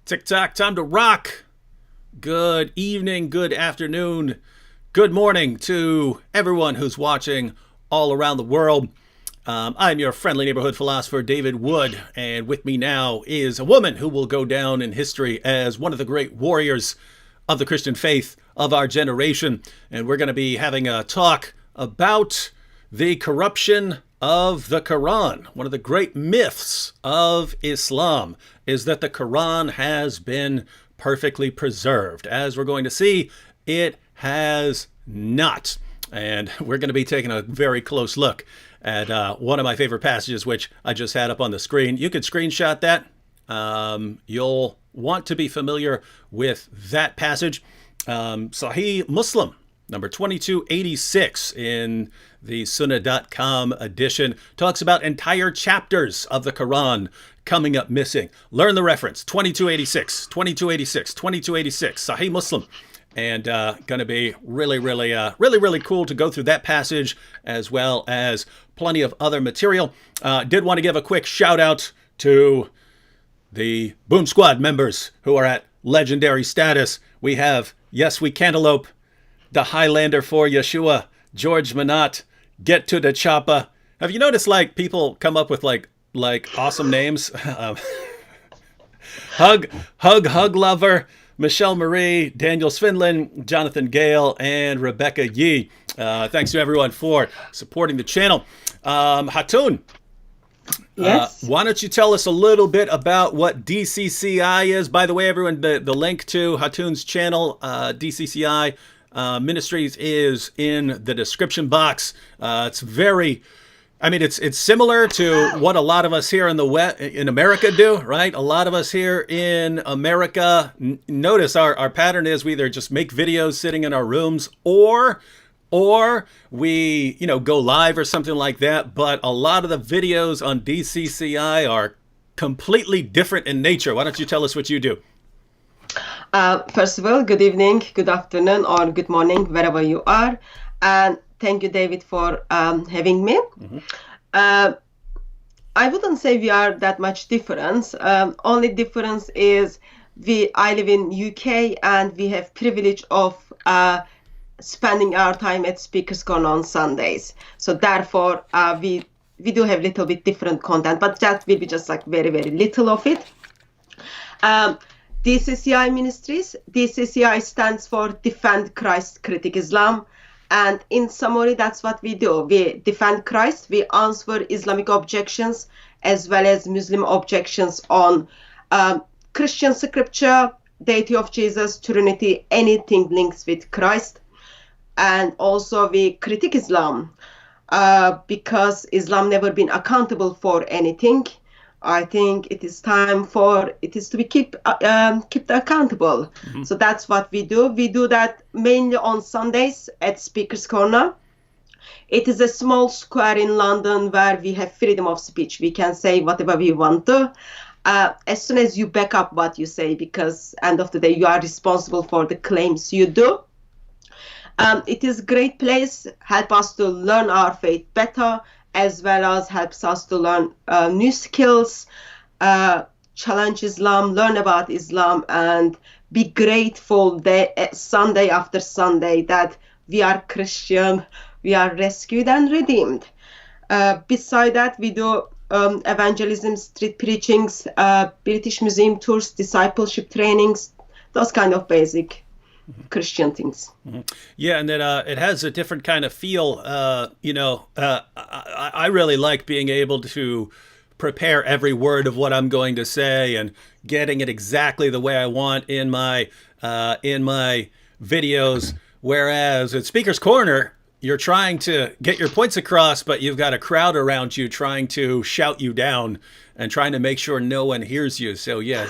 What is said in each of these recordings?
Tick-tock, time to rock. Good evening, good afternoon, good morning to everyone who's watching all around the world. I'm your friendly neighborhood philosopher, David Wood, and with me now is a woman who will go down in history as one of the great warriors of the Christian faith of our generation. And we're going to be having a talk about the corruption of the Quran. One of the great myths of Islam is that the Quran has been perfectly preserved. As we're going to see, it has not. And we're going to be taking a very close look at one of my favorite passages, which I just had up on the screen. You could screenshot that. You'll want to be familiar with that passage. Sahih Muslim, number 2286 in the Sunnah.com edition, talks about entire chapters of the Quran coming up missing. Learn the reference, 2286, 2286, 2286, Sahih Muslim. And going to be really cool to go through that passage as well as plenty of other material. Did want to give a quick shout out to the Boom Squad members who are at legendary status. We have Yes We Cantaloupe, the Highlander for Yeshua, George Manat, Get to the Choppa. Have you noticed like people come up with like awesome names? Hug Lover, Michelle Marie, Daniel Svindlin, Jonathan Gale, and Rebecca Yee. Thanks to everyone for supporting the channel. Hatun, yes. Why don't you tell us a little bit about what DCCI is? By the way, everyone, the link to Hatun's channel, DCCI Ministries, is in the description box. It's similar to what a lot of us here in America do, right? A lot of us here in America, notice our pattern is we either just make videos sitting in our rooms or we, go live or something like that. But a lot of the videos on DCCI are completely different in nature. Why don't you tell us what you do? First of all, good evening, good afternoon, or good morning, wherever you are. And thank you, David, for having me. Mm-hmm. I wouldn't say we are that much difference. Only difference is I live in UK and we have privilege of spending our time at Speaker's Corner on Sundays. So therefore, we do have a little bit different content, but that will be just like very little of it. DCCI Ministries. DCCI stands for Defend Christ, Critic Islam. And in summary, that's what we do. We defend Christ. We answer Islamic objections as well as Muslim objections on Christian scripture, deity of Jesus, Trinity, anything linked with Christ. And also we critique Islam because Islam never been accountable for anything. I think it is time for it is to be kept accountable. Mm-hmm. So that's what we do. We do that mainly on Sundays at Speaker's Corner. It is a small square in London where we have freedom of speech. We can say whatever we want to, as soon as you back up what you say, because end of the day you are responsible for the claims you do. It is a great place, help us to learn our faith better, as well as helps us to learn new skills, challenge Islam, learn about Islam, and be grateful that Sunday after Sunday that we are Christian, we are rescued and redeemed. Beside that, we do evangelism, street preachings, British Museum tours, discipleship trainings, those kind of basic Christian things. Mm-hmm. Yeah, and that it has a different kind of feel. I really like being able to prepare every word of what I'm going to say and getting it exactly the way I want in my videos. Whereas at Speaker's Corner, you're trying to get your points across, but you've got a crowd around you trying to shout you down and trying to make sure no one hears you. So yeah,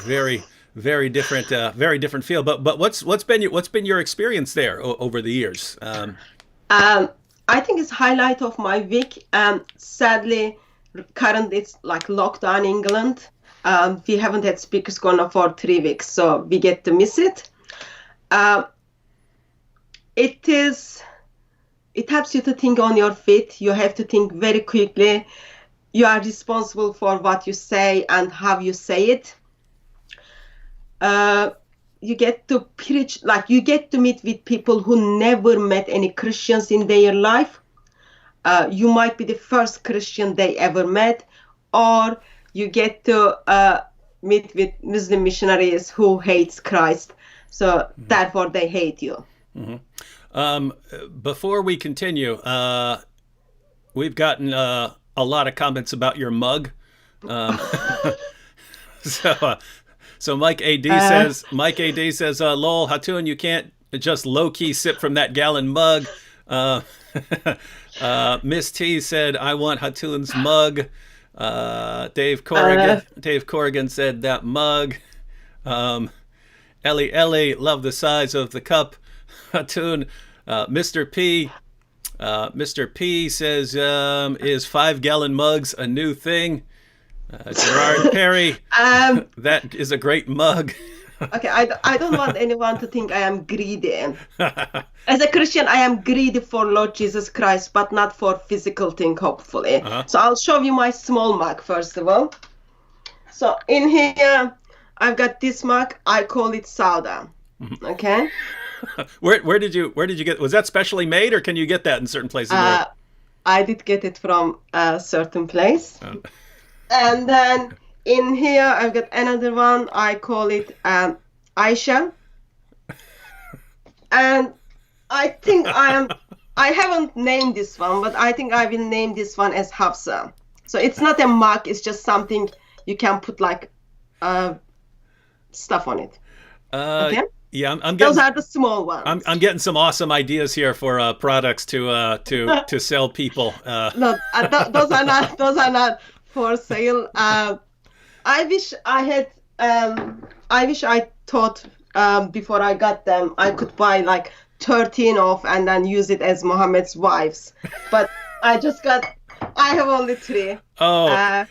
very different feel. But what's been your experience there over the years? I think it's highlight of my week. Sadly, currently it's like lockdown in England. We haven't had Speaker's Corner for 3 weeks, so we get to miss it. It helps you to think on your feet. You have to think very quickly. You are responsible for what you say and how you say it. you get to preach, like you get to meet with people who never met any Christians in their life. You might be the first Christian they ever met, or you get to meet with Muslim missionaries who hates Christ. So therefore they hate you. Before we continue, we've gotten a lot of comments about your mug. So Mike AD says, lol, Hatun, you can't just low-key sip from that gallon mug. Miss T said, I want Hatun's mug. Dave Corrigan said that mug. Ellie, love the size of the cup. Hatun. Mr. P says, is 5-gallon mugs a new thing? Gerard Perry, that is a great mug. Okay, I don't want anyone to think I am greedy. As a Christian, I am greedy for Lord Jesus Christ, but not for physical thing, hopefully. So I'll show you my small mug, first of all. So in here, I've got this mug. I call it Sauda. Okay. Where did you get? Was that specially made, or can you get that in certain places? I did get it from a certain place. And then in here, I've got another one. I call it Aisha. And I think I haven't named this one, but I think I will name this one as Hafsa. So it's not a mug. It's just something you can put like stuff on it. Okay. Yeah, I'm getting, those are the small ones. I'm getting some awesome ideas here for products to sell people. No, those are not for sale. I wish I thought before I got them I could buy like 13 of and then use it as Muhammad's wives, but I have only 3.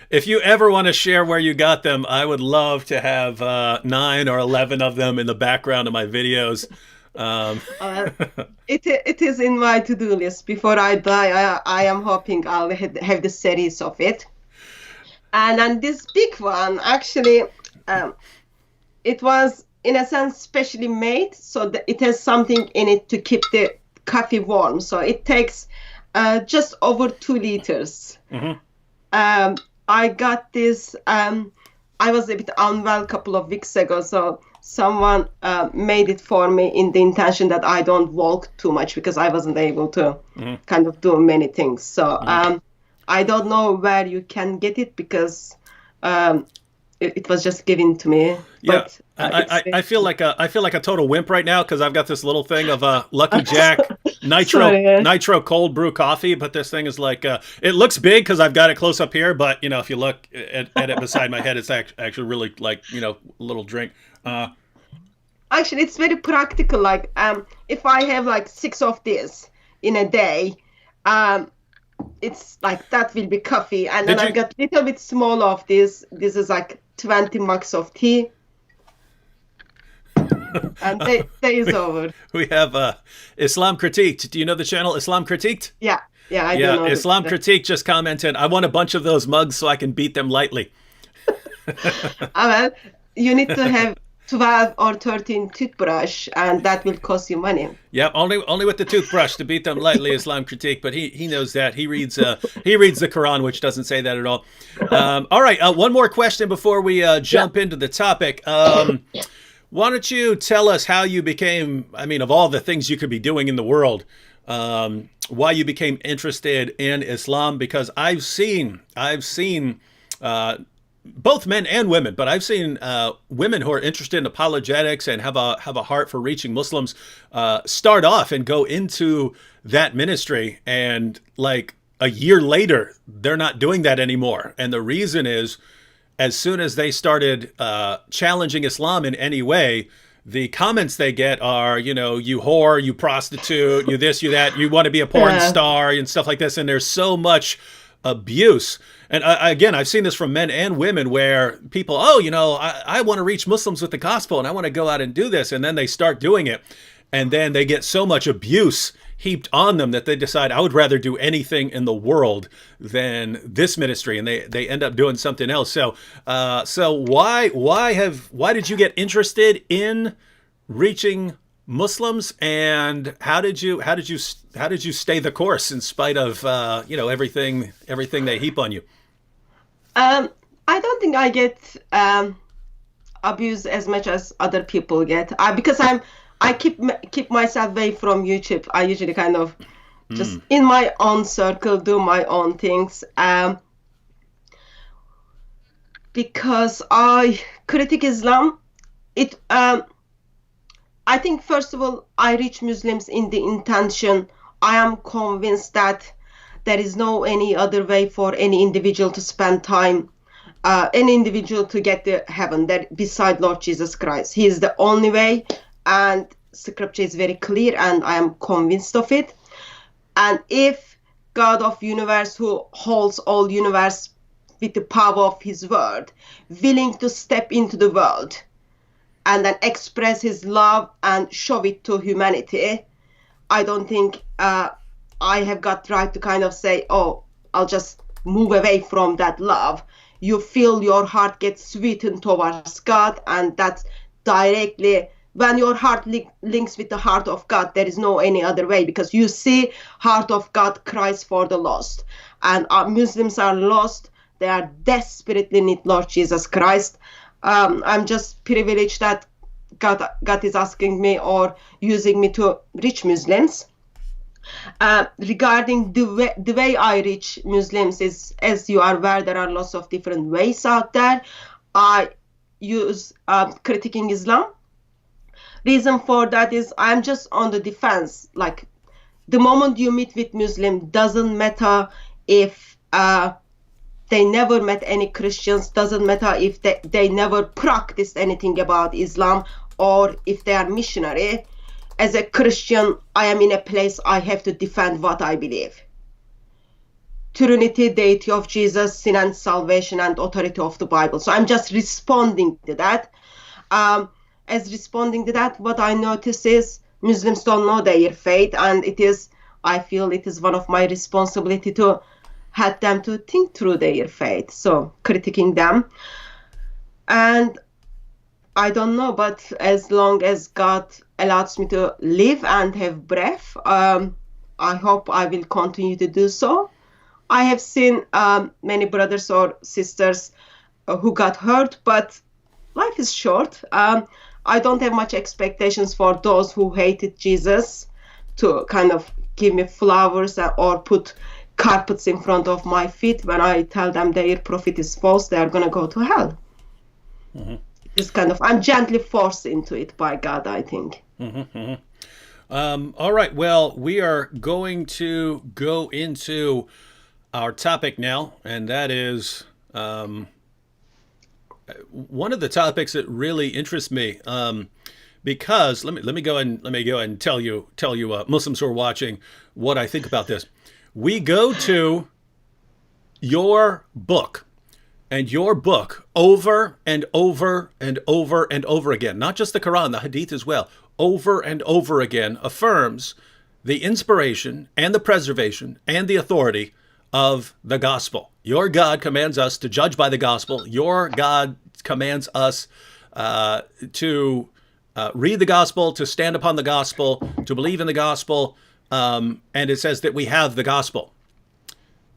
If you ever want to share where you got them, I would love to have 9 or 11 of them in the background of my videos. It is in my to-do list. Before I die, I am hoping I'll have the series of it. And then this big one, actually, it was in a sense specially made, so that it has something in it to keep the coffee warm. So it takes just over 2 liters. I got this. I was a bit unwell a couple of weeks ago, so someone made it for me in the intention that I don't walk too much because I wasn't able to kind of do many things. So I don't know where you can get it because it was just given to me. Yeah, but, I feel like a total wimp right now because I've got this little thing of Lucky Jack nitro cold brew coffee, but this thing is like it looks big because I've got it close up here, but you know if you look at it beside my head, it's actually really like a little drink. Actually, it's very practical. Like if I have like 6 of this in a day, it's like that will be coffee, and then I've got a little bit small of this. This is like 20 mugs of tea. And day is over. We have Islam Critiqued. Do you know the channel Islam Critiqued? Yeah, I do know. Islam Critiqued just commented, I want a bunch of those mugs so I can beat them lightly. Well, you need to have 12 or 13 toothbrush, and that will cost you money. Yeah, only with the toothbrush to beat them lightly, Islam Critique. But he knows that. He reads the Quran, which doesn't say that at all. All right, one more question before we jump into the topic. Why don't you tell us how you became, of all the things you could be doing in the world, why you became interested in Islam? Because I've seen both men and women, but I've seen women who are interested in apologetics and have a heart for reaching Muslims start off and go into that ministry, and like a year later, they're not doing that anymore. And the reason is, as soon as they started challenging Islam in any way, the comments they get are, you whore, you prostitute, you this, you that, you want to be a porn star and stuff like this. And there's so much abuse. And again, I've seen this from men and women where people, I want to reach Muslims with the gospel and I want to go out and do this. And then they start doing it. and then they get so much abuse heaped on them that they decide, I would rather do anything in the world than this ministry, and they end up doing something else. So why did you get interested in reaching Muslims, and how did you stay the course in spite of everything they heap on you? I don't think I get abused as much as other people get. Because I keep myself away from YouTube. I usually kind of just in my own circle do my own things. Because I critique Islam, I think first of all I reach Muslims in the intention. I am convinced that there is no any other way for any individual to spend time, any individual to get to heaven that beside Lord Jesus Christ. He is the only way, and Scripture is very clear, and I am convinced of it. And if God of universe, who holds all universe with the power of His word, willing to step into the world and then express His love and show it to humanity, I don't think I have got right to kind of say, oh, I'll just move away from that love. You feel your heart gets sweetened towards God, and that's directly when your heart links with the heart of God. There is no any other way, because you see heart of God cries for the lost, and Muslims are lost. They are desperately need Lord Jesus Christ. I'm just privileged that God is asking me or using me to reach Muslims. Regarding the way I reach Muslims is, as you are aware, there are lots of different ways out there. I use critiquing Islam. Reason for that is I'm just on the defense. Like, the moment you meet with Muslim, doesn't matter if they never met any Christians, doesn't matter if they never practiced anything about Islam, or if they are missionary. As a Christian, I am in a place I have to defend what I believe. Trinity, deity of Jesus, sin and salvation, and authority of the Bible. So I'm just responding to that. As responding to that, what I notice is Muslims don't know their faith, and I feel it is one of my responsibility to help them to think through their faith. So critiquing them. And I don't know, but as long as God allows me to live and have breath, I hope I will continue to do so. I have seen many brothers or sisters who got hurt, but life is short. I don't have much expectations for those who hated Jesus to kind of give me flowers or put carpets in front of my feet. When I tell them their prophet is false, they are going to go to hell. Mm-hmm. It's kind of, I'm gently forced into it by God, I think. Mm-hmm, mm-hmm. All right. Well, we are going to go into our topic now, and that is one of the topics that really interests me. Because let me go and tell you Muslims who are watching what I think about this. We go to your book. And your book over and over and over and over again, not just the Quran, the Hadith as well, over and over again affirms the inspiration and the preservation and the authority of the gospel. Your God commands us to judge by the gospel. Your God commands us to read the gospel, to stand upon the gospel, to believe in the gospel, and it says that we have the gospel.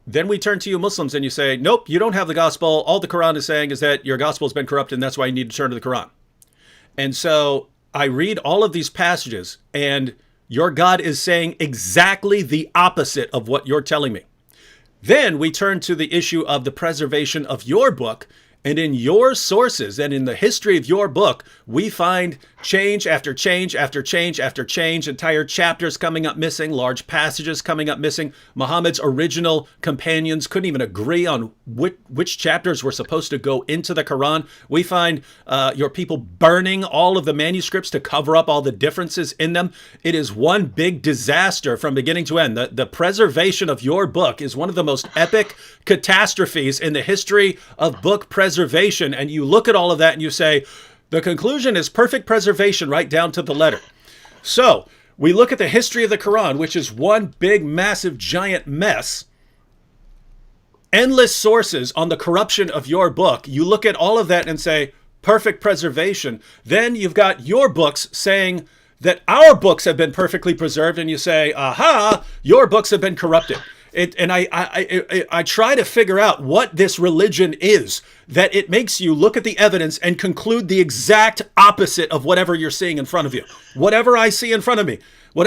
Then we turn to you Muslims and you say, nope, you don't have the gospel. All the Quran is saying is that your gospel has been corrupted, and that's why you need to turn to the Quran. And so I read all of these passages, and your God is saying exactly the opposite of what you're telling me. Then we turn to the issue of the preservation of your book, and in your sources and in the history of your book, we find change after change after change after change, entire chapters coming up missing, large passages coming up missing. Muhammad's original companions couldn't even agree on which chapters were supposed to go into the Quran. We find your people burning all of the manuscripts to cover up all the differences in them. It is one big disaster from beginning to end. The preservation of your book is one of the most epic catastrophes in the history of book preservation. And you look at all of that and you say, the conclusion is perfect preservation right down to the letter. So we look at the history of the Quran, which is one big, massive, giant mess. Endless sources on the corruption of your book. You look at all of that and say, perfect preservation. Then you've got your books saying that our books have been perfectly preserved, and you say, aha, your books have been corrupted. I try to figure out what this religion is, that it makes you look at the evidence and conclude the exact opposite of whatever you're seeing in front of you. Whatever I see in front of me. If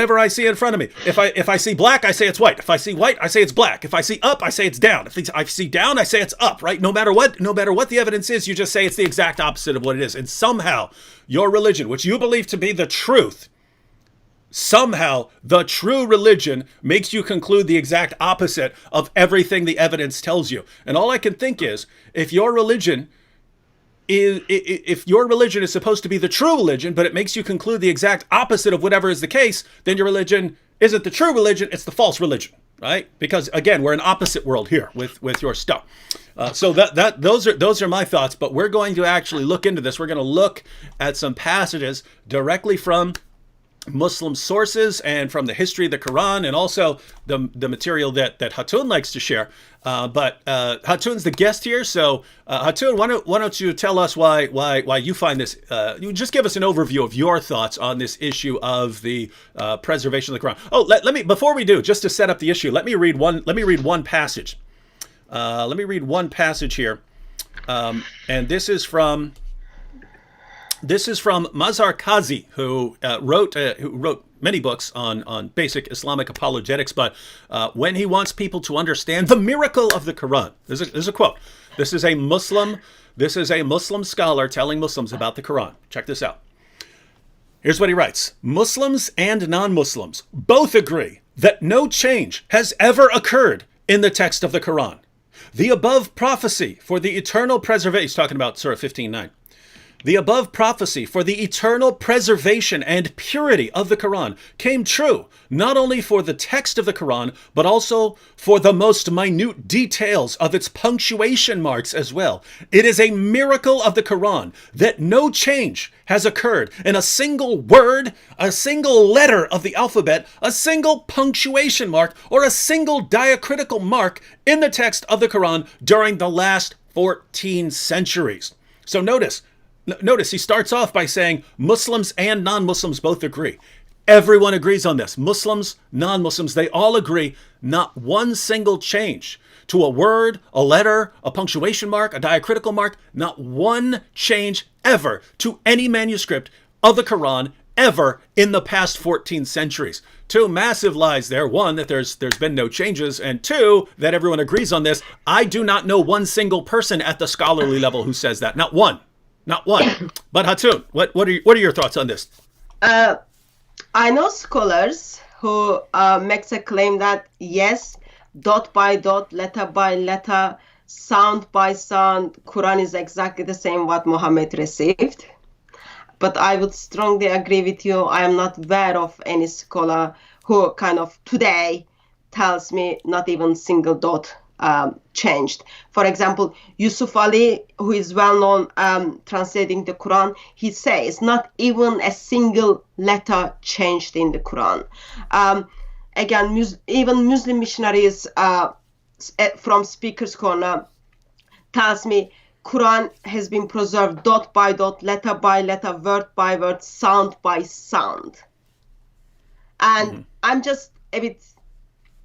I see black, I say it's white. If I see white, I say it's black. If I see up, I say it's down. If I see down, I say it's up, right? No matter what the evidence is, you just say it's the exact opposite of what it is. And somehow your religion, which you believe to be the truth, somehow the true religion makes you conclude the exact opposite of everything the evidence tells you. And all I can think is, if your religion is supposed to be the true religion, but it makes you conclude the exact opposite of whatever is the case, then your religion isn't the true religion, it's the false religion, right? Because again, we're in opposite world here with your stuff. So those are my thoughts, but we're going to actually look into this. We're going to look at some passages directly from Muslim sources and from the history of the Quran, and also the material that Hatun likes to share. But Hatun's the guest here, so Hatun, why don't you tell us why you find this? You just give us an overview of your thoughts on this issue of the preservation of the Quran. Oh, let me before we do, just to set up the issue, let me read one passage. Let me read one passage here, and this is from Mazhar Qazi, who wrote many books on basic Islamic apologetics, but when he wants people to understand the miracle of the Quran, there's a quote. This is a Muslim scholar telling Muslims about the Quran. Check this out. Here's what he writes. Muslims and non-Muslims both agree that no change has ever occurred in the text of the Quran. The above prophecy for the eternal preservation, he's talking about Surah 15:9. The above prophecy for the eternal preservation and purity of the Quran came true not only for the text of the Quran, but also for the most minute details of its punctuation marks as well. It is a miracle of the Quran that no change has occurred in a single word, a single letter of the alphabet, a single punctuation mark, or a single diacritical mark in the text of the Quran during the last 14 centuries. So notice, he starts off by saying Muslims and non-Muslims both agree. Everyone agrees on this. Muslims, non-Muslims, they all agree. Not one single change to a word, a letter, a punctuation mark, a diacritical mark. Not one change ever to any manuscript of the Quran ever in the past 14 centuries. Two massive lies there. One, that there's been no changes, and two, that everyone agrees on this. I do not know one single person at the scholarly level who says that. Not one. Not one. But Hatun, what are your thoughts on this? I know scholars who makes a claim that yes, dot by dot, letter by letter, sound by sound, Quran is exactly the same what Muhammad received. But I would strongly agree with you. I am not aware of any scholar who kind of today tells me not even single dot changed. For example, Yusuf Ali, who is well known translating the Quran, he says not even a single letter changed in the Quran. Again, even Muslim missionaries from Speaker's Corner tells me Quran has been preserved dot by dot, letter by letter, word by word, sound by sound. And I'm just a bit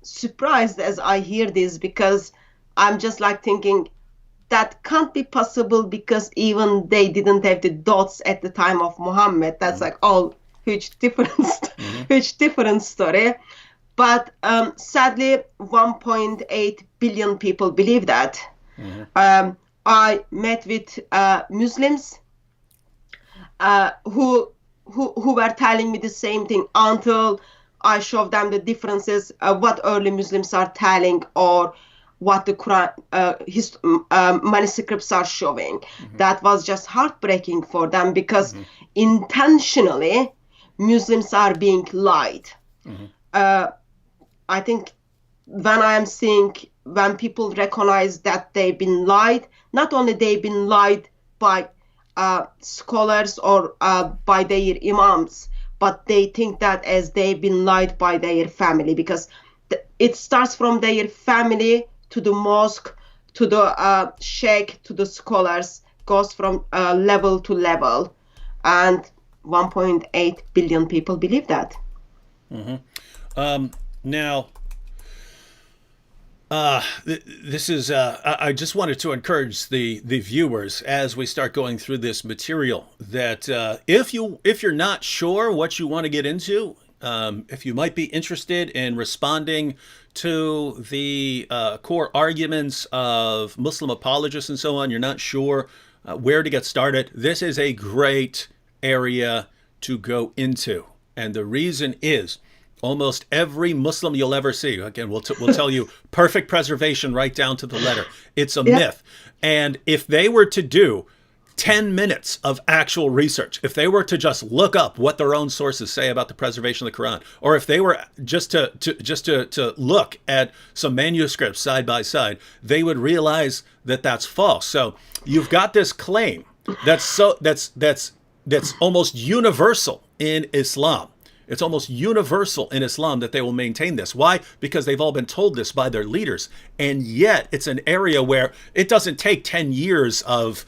surprised as I hear this, because I'm just like thinking that can't be possible, because even they didn't have the dots at the time of Muhammad. That's like all huge different story. But sadly 1.8 billion people believe that. I met with Muslims who were telling me the same thing until I showed them the differences, what early Muslims are telling or what the Quran manuscripts are showing. That was just heartbreaking for them, because intentionally Muslims are being lied. I think when people recognize that they've been lied, not only they've been lied by scholars or by their imams, but they think that as they've been lied by their family, because it starts from their family to the mosque, to the sheikh, to the scholars, goes from level to level. And 1.8 billion people believe that. Now, this is, I just wanted to encourage the viewers as we start going through this material that if you're not sure what you want to get into, if you might be interested in responding to the core arguments of Muslim apologists and so on, you're not sure where to get started, this is a great area to go into. And the reason is, almost every Muslim you'll ever see, again, we'll tell you, perfect preservation right down to the letter. It's a myth. And if they were to do 10 minutes of actual research, if they were to just look up what their own sources say about the preservation of the Quran, or if they were just to look at some manuscripts side by side, they would realize that that's false. So you've got this claim that's almost universal in Islam. It's almost universal in Islam that they will maintain this. Why? Because they've all been told this by their leaders. And yet it's an area where it doesn't take 10 years of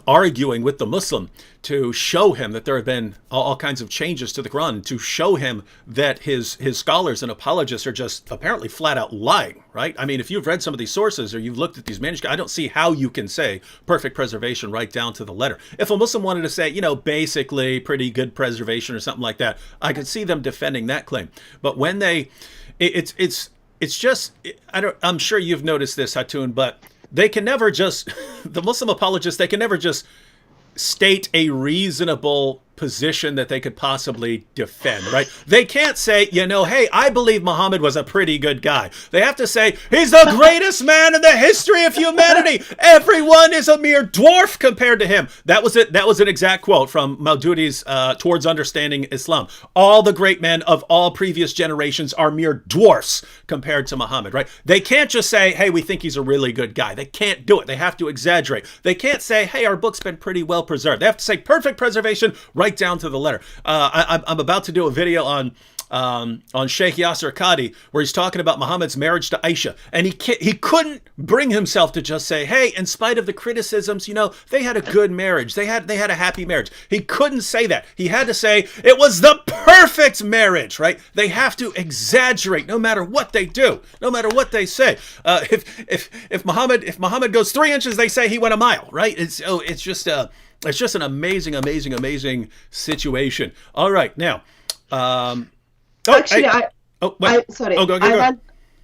arguing with the Muslim to show him that there have been all kinds of changes to the Quran, to show him that his scholars and apologists are just apparently flat out lying, right? I mean, if you've read some of these sources or you've looked at these manuscripts, I don't see how you can say perfect preservation right down to the letter. If a Muslim wanted to say, basically pretty good preservation or something like that, I could see them defending that claim. But when it's just, I'm sure you've noticed this, Hatun, but they can never just, the Muslim apologists, they can never just state a reasonable position that they could possibly defend, right? They can't say, hey, I believe Muhammad was a pretty good guy. They have to say, he's the greatest man in the history of humanity. Everyone is a mere dwarf compared to him. That was it. That was an exact quote from Maududi's Towards Understanding Islam. All the great men of all previous generations are mere dwarfs compared to Muhammad, right? They can't just say, hey, we think he's a really good guy. They can't do it. They have to exaggerate. They can't say, hey, our book's been pretty well preserved. They have to say perfect preservation right down to the letter. I'm about to do a video on Sheikh Yasser Qadi where he's talking about Muhammad's marriage to Aisha, and he couldn't bring himself to just say, hey, in spite of the criticisms, they had a good marriage, they had a happy marriage. He couldn't say that. He had to say it was the perfect marriage, right? They have to exaggerate no matter what they do, no matter what they say. If Muhammad goes 3 inches, they say he went a mile, right? It's just an amazing situation. All right, now. Actually, sorry. Oh, go.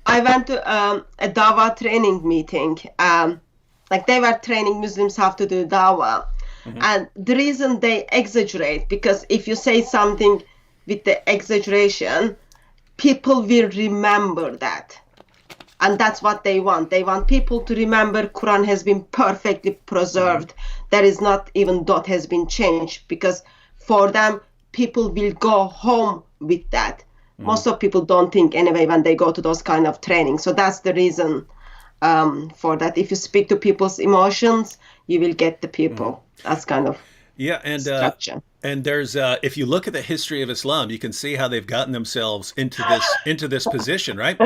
I went to a Dawah training meeting. They were training Muslims how to do Dawah. And the reason they exaggerate, because if you say something with the exaggeration, people will remember that. And that's what they want. They want people to remember Quran has been perfectly preserved. There is not even dot has been changed, because for them, people will go home with that. Most of people don't think anyway when they go to those kind of training. So that's the reason for that. If you speak to people's emotions, you will get the people. That's kind of structure. And there's if you look at the history of Islam, you can see how they've gotten themselves into this position, right?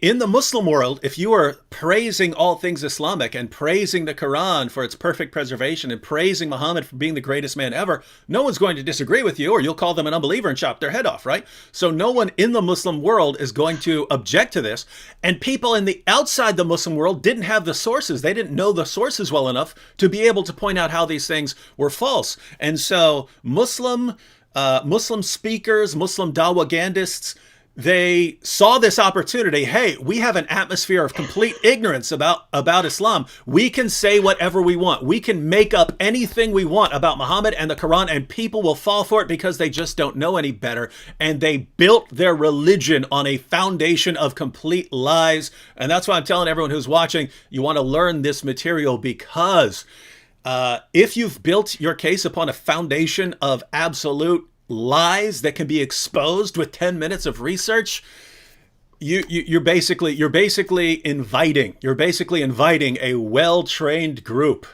In the Muslim world, if you are praising all things Islamic and praising the Quran for its perfect preservation and praising Muhammad for being the greatest man ever, no one's going to disagree with you, or you'll call them an unbeliever and chop their head off, right? So no one in the Muslim world is going to object to this. And people in the outside the Muslim world didn't have the sources. They didn't know the sources well enough to be able to point out how these things were false. And so Muslim speakers, Muslim dawagandists, they saw this opportunity. Hey, we have an atmosphere of complete ignorance about Islam. We can say whatever we want. We can make up anything we want about Muhammad and the Quran, and people will fall for it because they just don't know any better. And they built their religion on a foundation of complete lies. And that's why I'm telling everyone who's watching, you want to learn this material, because if you've built your case upon a foundation of absolute lies that can be exposed with 10 minutes of research, you're basically inviting a well-trained group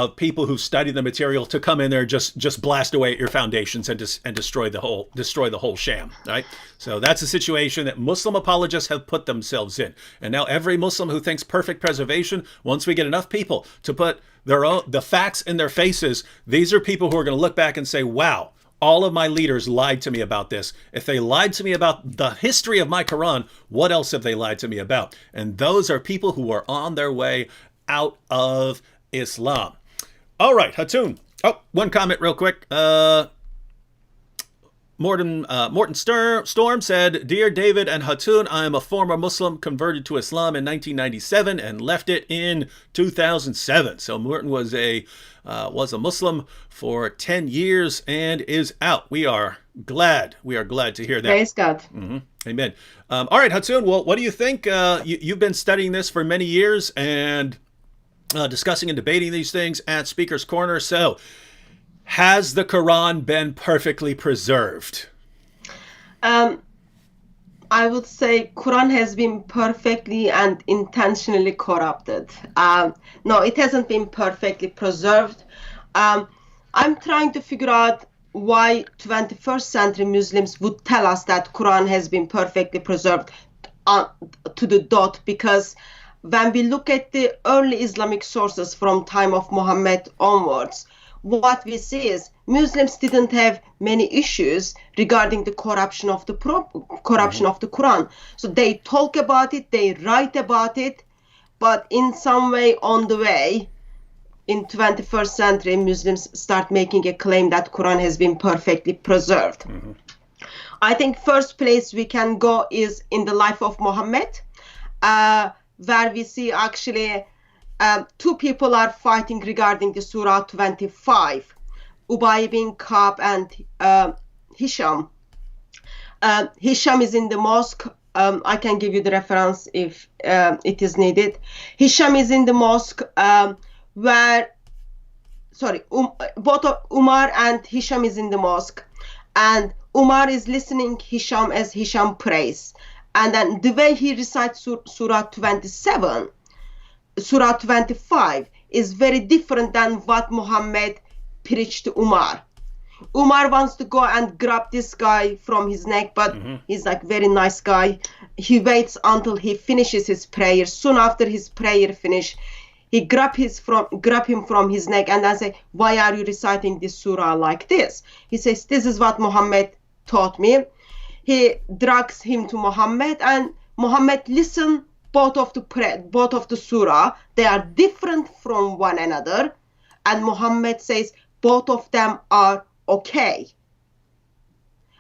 of people who study the material to come in there and just blast away at your foundations and destroy the whole sham, right? So that's a situation that Muslim apologists have put themselves in. And now every Muslim who thinks perfect preservation, once we get enough people to put the facts in their faces, these are people who are going to look back and say, wow, all of my leaders lied to me about this. If they lied to me about the history of my Quran, what else have they lied to me about? And those are people who are on their way out of Islam. All right, Hatun. Oh, one comment real quick. Morton Storm said, Dear David and Hatun, I am a former Muslim converted to Islam in 1997 and left it in 2007. So Morton was a Muslim for 10 years and is out. We are glad to hear that. Praise God. Mm-hmm. Amen. All right, Hatun, well, what do you think? You've been studying this for many years and discussing and debating these things at Speaker's Corner. So, has the Quran been perfectly preserved? I would say Quran has been perfectly and intentionally corrupted. No, it hasn't been perfectly preserved. I'm trying to figure out why 21st century Muslims would tell us that Quran has been perfectly preserved to the dot, because when we look at the early Islamic sources from time of Muhammad onwards, what we see is Muslims didn't have many issues regarding the corruption of the Quran. So they talk about it, they write about it, but in some way on the way, in 21st century, Muslims start making a claim that Quran has been perfectly preserved. Mm-hmm. I think first place we can go is in the life of Muhammad, where we see actually two people are fighting regarding the Surah 25, Ubay bin Ka'b and Hisham. Hisham is in the mosque. I can give you the reference if it is needed. Hisham is in the mosque both of Umar and Hisham is in the mosque. And Umar is listening Hisham as Hisham prays. And then the way he recites Surah 27, Surah 25 is very different than what Muhammad preached to Umar. Umar wants to go and grab this guy from his neck, but he's like very nice guy. He waits until he finishes his prayer. Soon after his prayer finish, he grab him from his neck and then say, why are you reciting this surah like this? He says, this is what Muhammad taught me. He drags him to Muhammad, and Muhammad listen both of the surah. They are different from one another, and Muhammad says both of them are okay.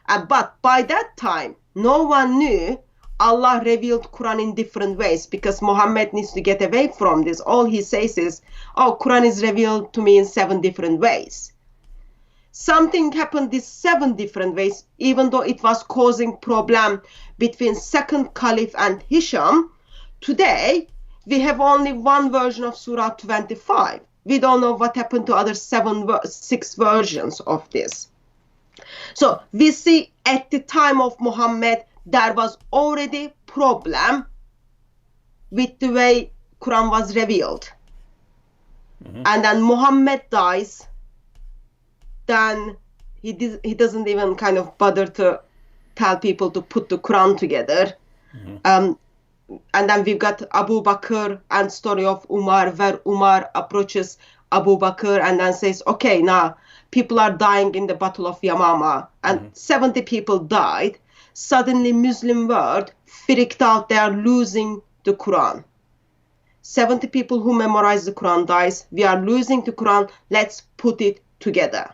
But by that time, no one knew Allah revealed Quran in different ways, because Muhammad needs to get away from this. All he says is, oh, Quran is revealed to me in 7 different ways. Something happened these 7 different ways, even though it was causing problem between second Caliph and Hisham. Today, we have only one version of Surah 25. We don't know what happened to other 6 versions of this. So we see at the time of Muhammad, there was already problem with the way Quran was revealed. And then Muhammad dies. Then he doesn't even kind of bother to tell people to put the Quran together. And then we've got Abu Bakr and story of Umar, where Umar approaches Abu Bakr and then says, okay, now people are dying in the Battle of Yamama, and 70 people died. Suddenly Muslim world freaked out, they are losing the Quran. 70 people who memorize the Quran dies. We are losing the Quran. Let's put it together.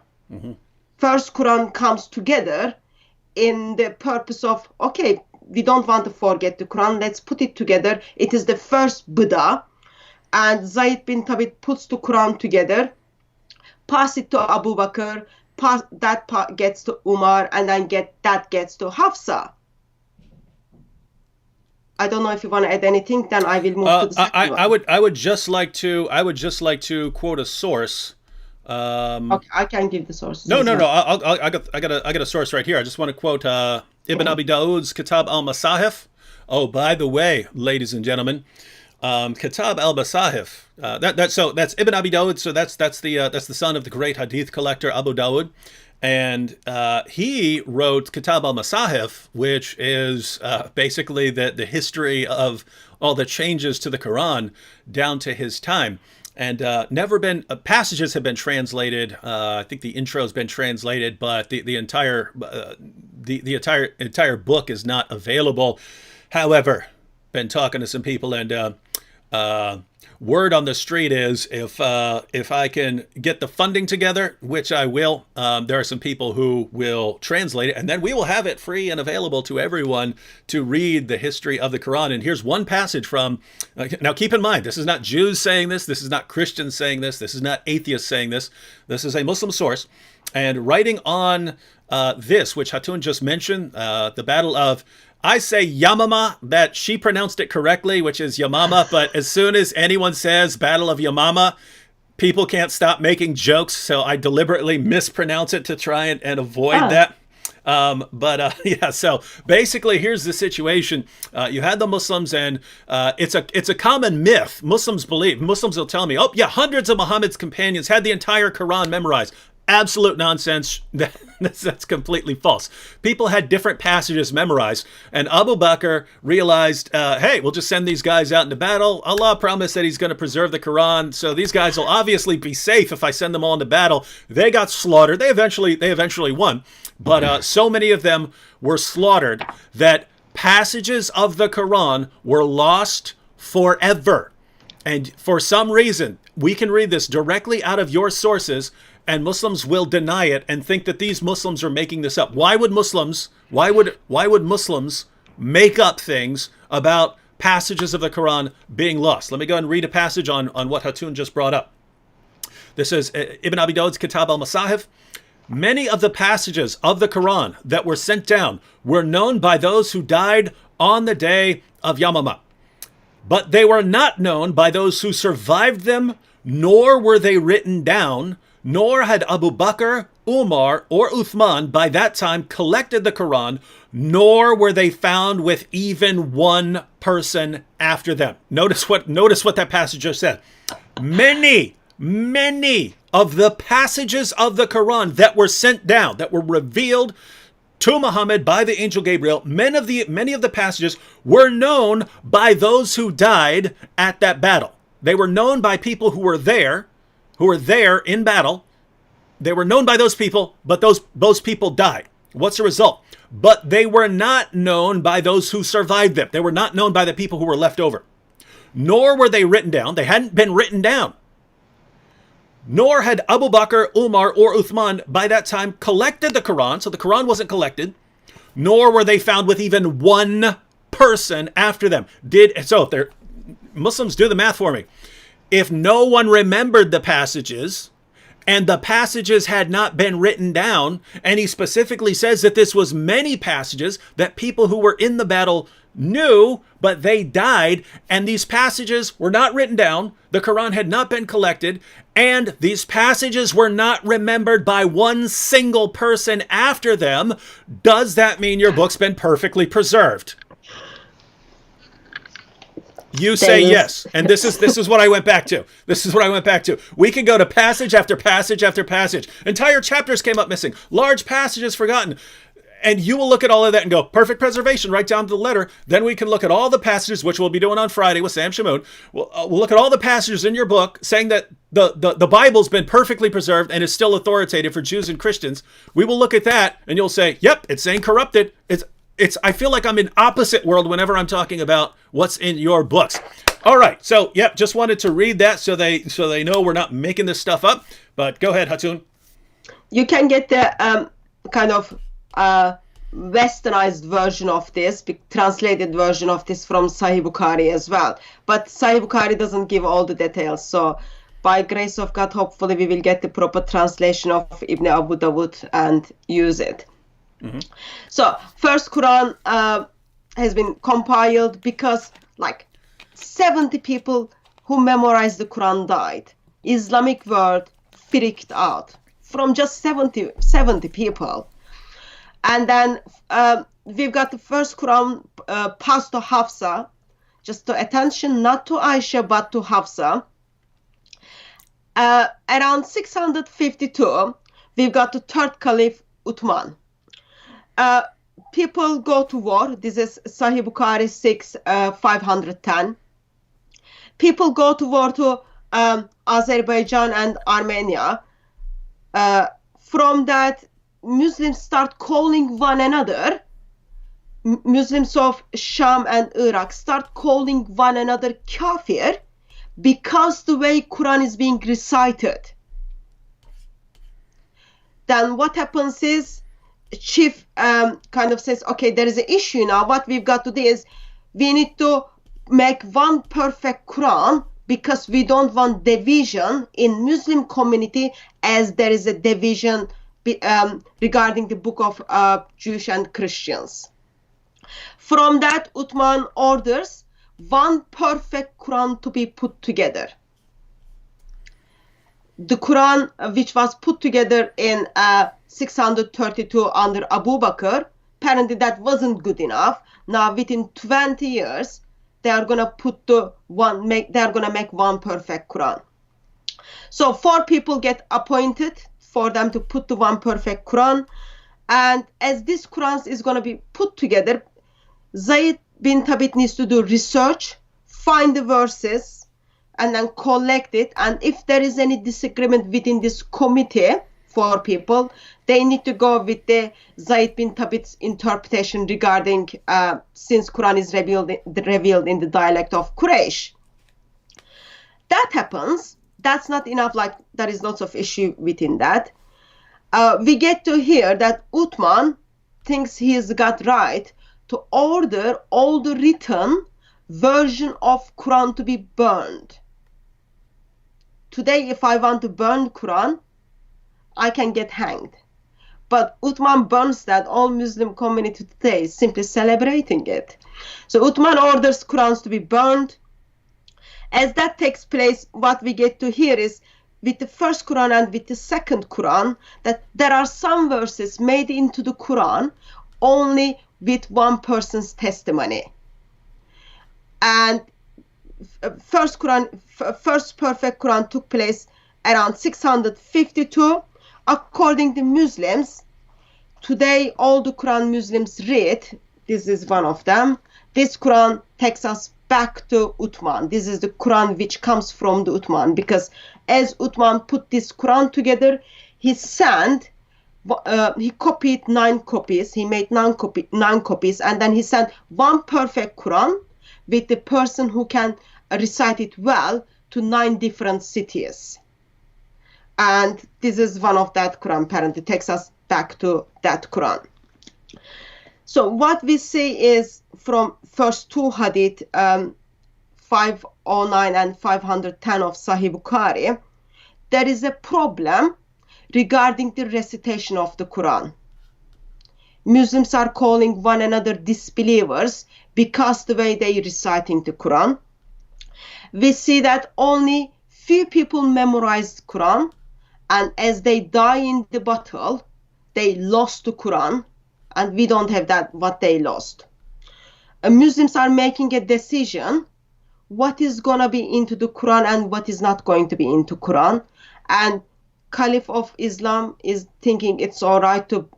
First Quran comes together in the purpose of, okay, we don't want to forget the Quran. Let's put it together. It is the first Buddha. And Zayd bin Thabit puts the Quran together, pass it to Abu Bakr, that part gets to Umar, and then that gets to Hafsa. I don't know if you want to add anything. Then I will move to the second one. I would just like to quote a source. Okay, I can give the source. No. I got a source right here. I just want to quote Ibn Abi Dawood's Kitab al-Masahif. Oh, by the way, ladies and gentlemen, Kitab al-Masahif. That's Ibn Abi Dawud. So that's the son of the great hadith collector Abu Dawud, and he wrote Kitab al-Masahif, which is basically the history of all the changes to the Quran down to his time. And never been passages have been translated. I think the intro has been translated, but the entire entire book is not available. However, been talking to some people, and word on the street is if I can get the funding together, which I will, there are some people who will translate it, and then we will have it free and available to everyone to read the history of the Quran. And here's one passage from, now keep in mind, this is not Jews saying this is not Christians saying this is not atheists saying this is a Muslim source. And writing on this, which Hatun just mentioned, the Battle of, I say Yamama, that she pronounced it correctly, which is Yamama, but as soon as anyone says Battle of Yamama, people can't stop making jokes, so I deliberately mispronounce it to try and avoid that. Yeah, so basically here's the situation. You had the Muslims, and it's a common myth. Muslims will tell me, oh yeah, hundreds of Muhammad's companions had the entire Quran memorized. Absolute nonsense. That's completely false. People had different passages memorized, and Abu Bakr realized, hey, we'll just send these guys out into battle. Allah promised that he's going to preserve the Quran, so these guys will obviously be safe if I send them all into battle. They got slaughtered. They eventually won, but so many of them were slaughtered that passages of the Quran were lost forever. And for some reason, we can read this directly out of your sources, and Muslims will deny it and think that these Muslims are making this up. Why would Muslims make up things about passages of the Quran being lost? Let me go ahead and read a passage on what Hatun just brought up. This is Ibn Abi Dawud's Kitab al-Masahif. Many of the passages of the Quran that were sent down were known by those who died on the day of Yamama, but they were not known by those who survived them, nor were they written down, nor had Abu Bakr, Umar, or Uthman by that time collected the Quran, nor were they found with even one person after them. Notice what that passage just said. Many of the passages of the Quran that were sent down, that were revealed to Muhammad by the angel Gabriel, many of the passages were known by those who died at that battle. They were known by people who were there in battle. They were known by those people, but those people died. What's the result? But they were not known by those who survived them. They were not known by the people who were left over. Nor were they written down. They hadn't been written down. Nor had Abu Bakr, Umar, or Uthman by that time collected the Quran. So the Quran wasn't collected. Nor were they found with even one person after them. If Muslims, do the math for me. If no one remembered the passages, and the passages had not been written down, and he specifically says that this was many passages that people who were in the battle knew, but they died, and these passages were not written down, the Quran had not been collected, and these passages were not remembered by one single person after them, does that mean your book's been perfectly preserved? You say yes. And this is what I went back to. We could go to passage after passage after passage. Entire chapters came up missing. Large passages forgotten. And you will look at all of that and go, perfect preservation, right down to the letter. Then we can look at all the passages, which we'll be doing on Friday with Sam Shamoun. We'll look at all the passages in your book saying that the Bible's been perfectly preserved and is still authoritative for Jews and Christians. We will look at that and you'll say, yep, it's saying corrupted. I feel like I'm in opposite world whenever I'm talking about what's in your books. All right. So, yep, just wanted to read that so they know we're not making this stuff up. But go ahead, Hatun. You can get the kind of westernized version of this, translated version of this from Sahih Bukhari as well. But Sahih Bukhari doesn't give all the details. So by grace of God, hopefully we will get the proper translation of Ibn Abu Dawud and use it. Mm-hmm. So first Quran has been compiled because like 70 people who memorized the Quran died. Islamic world freaked out from just 70 people. And then we've got the first Quran passed to Hafsa. just to attention, not to Aisha, but to Hafsa. Around 652, we've got the third Caliph, Uthman. People go to war. This is Sahih Bukhari 510. People go to war to Azerbaijan and Armenia. From that, Muslims start calling one another. Muslims of Sham and Iraq start calling one another kafir because the way Quran is being recited. Then what happens is, chief kind of says, okay, there is an issue now. What we've got to do is we need to make one perfect Quran because we don't want division in Muslim community as there is a division regarding the book of Jewish and Christians. From that, Uthman orders one perfect Quran to be put together. The Quran, which was put together in 632 under Abu Bakr, apparently that wasn't good enough. Now, within 20 years, they are gonna make one perfect Quran. So 4 people get appointed for them to put the one perfect Quran, and as this Quran is gonna be put together, Zayd bin Thabit needs to do research, find the verses, and then collect it. And if there is any disagreement within this committee, 4 people, they need to go with the Zayd bin Thabit's interpretation regarding since Quran is revealed in the dialect of Quraysh. That happens. That's not enough. Like, there is lots of issue within that. We get to hear that Uthman thinks he's got right to order all the written version of Quran to be burned. Today, if I want to burn Quran, I can get hanged. But Uthman burns that. All Muslim community today is simply celebrating it. So Uthman orders Qurans to be burned. As that takes place, what we get to hear is, with the first Quran and with the second Quran, that there are some verses made into the Quran only with one person's testimony. And first perfect Quran took place around 652. According to Muslims, today all the Quran Muslims read, this is one of them, this Quran takes us back to Uthman. This is the Quran which comes from the Uthman, because as Uthman put this Quran together, he copied 9 copies, he made 9 copies, and then he sent one perfect Quran with the person who can recite it well to 9 different cities. And this is one of that Quran, apparently takes us back to that Quran. So what we see is from first 2 hadith, 509 and 510 of Sahih Bukhari, there is a problem regarding the recitation of the Quran. Muslims are calling one another disbelievers because the way they are reciting the Quran. We see that only few people memorized Quran, and as they die in the battle, they lost the Quran, and we don't have that, what they lost. Muslims are making a decision what is going to be into the Quran and what is not going to be into Quran. And Caliph of Islam is thinking it's all right to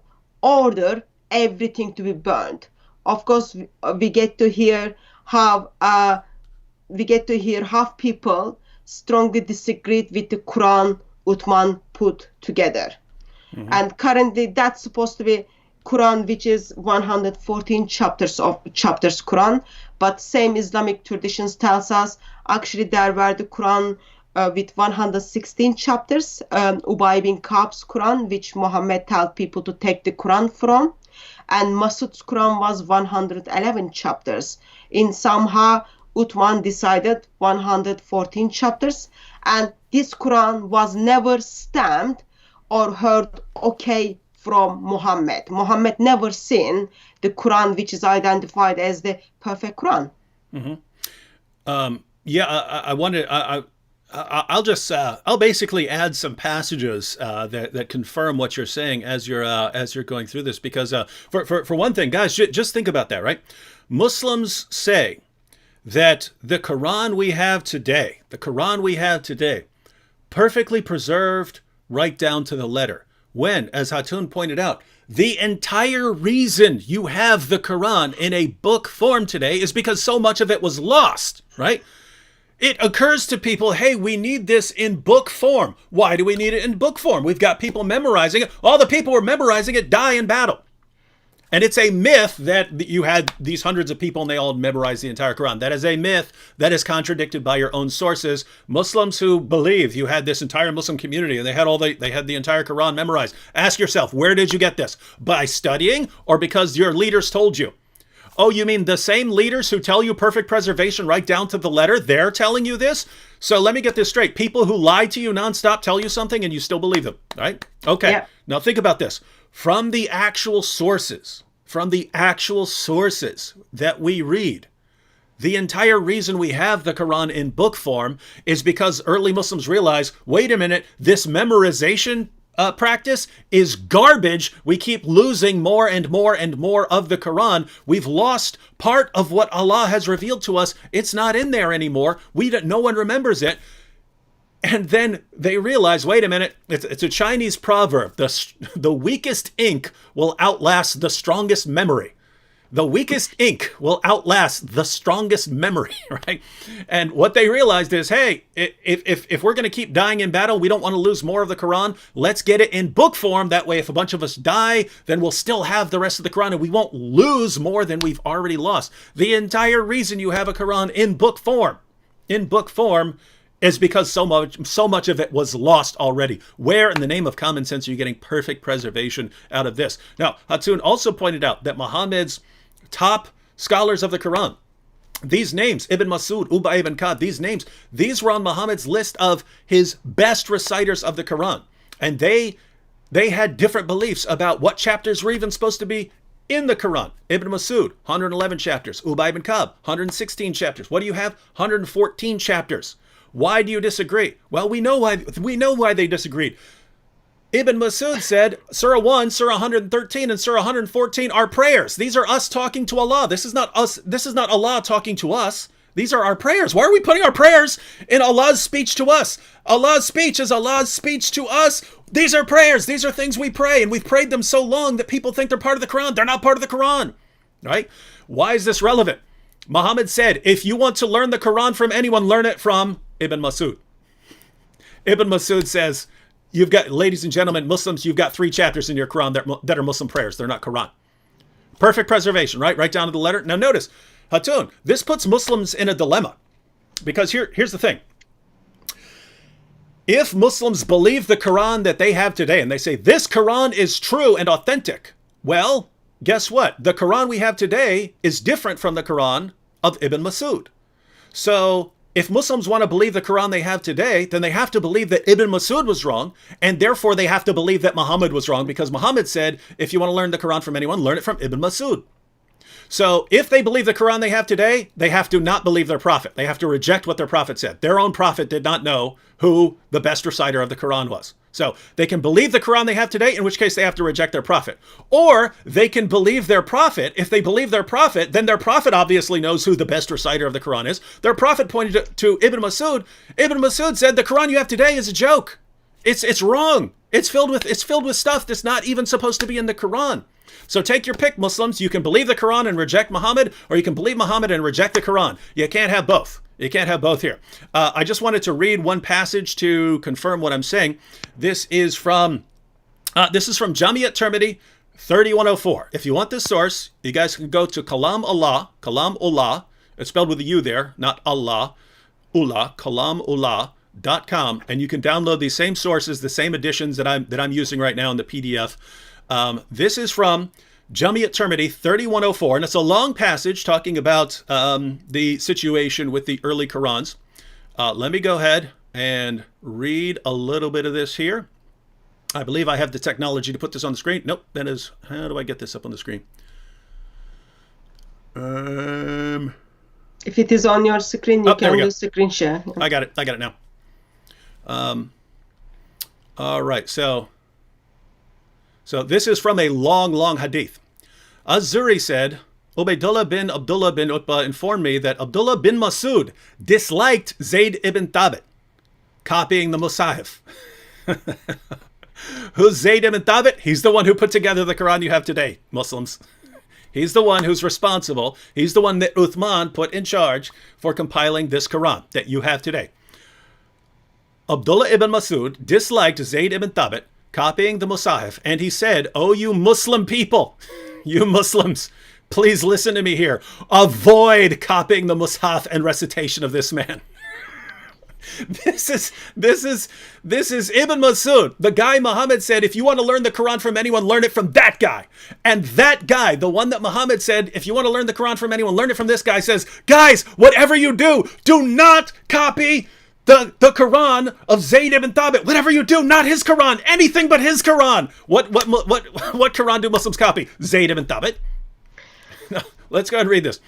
order everything to be burned. Of course, we get to hear how people strongly disagreed with the Quran Uthman put together. Mm-hmm. And currently that's supposed to be Quran, which is 114 chapters Quran, but same Islamic traditions tells us actually there were the Quran with 116 chapters, Ubay bin Ka'b's Quran, which Muhammad told people to take the Quran from, and Masud's Quran was 111 chapters. In somehow Uthman decided 114 chapters, and this Quran was never stamped or heard okay from Muhammad. Muhammad never seen the Quran which is identified as the perfect Quran. Mm-hmm. I'll basically add some passages that confirm what you're saying as you're going through this, because for one thing, guys, just think about that, right? Muslims say that the Quran we have today, perfectly preserved right down to the letter. When, as Hatun pointed out, the entire reason you have the Quran in a book form today is because so much of it was lost, right? It occurs to people, hey, we need this in book form. Why do we need it in book form? We've got people memorizing it. All the people who are memorizing it die in battle. And it's a myth that you had these hundreds of people and they all memorized the entire Quran. That is a myth that is contradicted by your own sources. Muslims who believe you had this entire Muslim community and they had the entire Quran memorized. Ask yourself, where did you get this? By studying or because your leaders told you? Oh, you mean the same leaders who tell you perfect preservation right down to the letter? They're telling you this? So let me get this straight. People who lie to you nonstop tell you something and you still believe them, right? Okay. Yeah. Now think about this. From the actual sources that we read, the entire reason we have the Quran in book form is because early Muslims realized, wait a minute, this memorization practice is garbage. We keep losing more and more and more of the Quran. We've lost part of what Allah has revealed to us. It's not in there anymore. No one remembers it. And then they realize, wait a minute, it's a Chinese proverb. The weakest ink will outlast the strongest memory. The weakest ink will outlast the strongest memory, right? And what they realized is, hey, if we're going to keep dying in battle, we don't want to lose more of the Quran. Let's get it in book form. That way, if a bunch of us die, then we'll still have the rest of the Quran and we won't lose more than we've already lost. The entire reason you have a Quran in book form, is because so much of it was lost already. Where in the name of common sense are you getting perfect preservation out of this? Now, Hatun also pointed out that Muhammad's top scholars of the Quran, these names, Ibn Masud, Ubay ibn Ka'b, these were on Muhammad's list of his best reciters of the Quran. And they had different beliefs about what chapters were even supposed to be in the Quran. Ibn Masud, 111 chapters. Ubay ibn Ka'b, 116 chapters. What do you have? 114 chapters. Why do you disagree? Well, we know why they disagreed. Ibn Masud said, Surah 1, Surah 113, and Surah 114 are prayers. These are us talking to Allah. This is not us. This is not Allah talking to us. These are our prayers. Why are we putting our prayers in Allah's speech to us? Allah's speech is Allah's speech to us. These are prayers. These are things we pray, and we've prayed them so long that people think they're part of the Quran. They're not part of the Quran, right? Why is this relevant? Muhammad said, if you want to learn the Quran from anyone, learn it from Ibn Masud. Ibn Masud says, you've got, ladies and gentlemen, Muslims, you've got 3 chapters in your Quran that are Muslim prayers. They're not Quran. Perfect preservation, right? Right down to the letter. Now notice, Hatun, this puts Muslims in a dilemma. Because here's the thing. If Muslims believe the Quran that they have today, and they say, this Quran is true and authentic, well, guess what? The Quran we have today is different from the Quran of Ibn Masud. So if Muslims want to believe the Quran they have today, then they have to believe that Ibn Masud was wrong, and therefore they have to believe that Muhammad was wrong, because Muhammad said, if you want to learn the Quran from anyone, learn it from Ibn Masud. So if they believe the Quran they have today, they have to not believe their prophet. They have to reject what their prophet said. Their own prophet did not know who the best reciter of the Quran was. So they can believe the Quran they have today, in which case they have to reject their prophet. Or they can believe their prophet. If they believe their prophet, then their prophet obviously knows who the best reciter of the Quran is. Their prophet pointed to Ibn Masud. Ibn Masud said, the Quran you have today is a joke. It's wrong. It's filled with stuff that's not even supposed to be in the Quran. So take your pick, Muslims. You can believe the Quran and reject Muhammad, or you can believe Muhammad and reject the Quran. You can't have both. You can't have both here. I just wanted to read one passage to confirm what I'm saying. This is from Jamiyat Tirmidhi 3104. If you want this source, you guys can go to Kalam Ullah. It's spelled with a U there, not Allah. Kalamullah.com, and you can download these same sources, the same editions that I'm using right now in the PDF. This is from Jamiyat Tirmidhi 3104, and it's a long passage talking about the situation with the early Qurans. Let me go ahead and read a little bit of this here. I believe I have the technology to put this on the screen. Nope, that is, how do I get this up on the screen? If it is on your screen, you can do screen share. I got it now. All right, so this is from a long hadith. Az-Zuri said, Ubaydullah bin Abdullah bin Utbah informed me that Abdullah bin Masud disliked Zayd ibn Thabit copying the Musahif. Who's Zayd ibn Thabit? He's the one who put together the Quran you have today, Muslims. He's the one who's responsible. He's the one that Uthman put in charge for compiling this Quran that you have today. Abdullah ibn Masud disliked Zayd ibn Thabit copying the Musahif, and he said, "Oh, you Muslim people, you Muslims, please listen to me here. Avoid copying the Musahif and recitation of this man." This is Ibn Masud, the guy Muhammad said, if you want to learn the Quran from anyone, learn it from that guy. And that guy, the one that Muhammad said, if you want to learn the Quran from anyone, learn it from this guy, says, guys, whatever you do not copy the Quran of Zayd ibn Thabit. Whatever you do, not his Quran, anything but his Quran. What Quran do Muslims copy? Zayd ibn Thabit. No, let's go ahead and read this.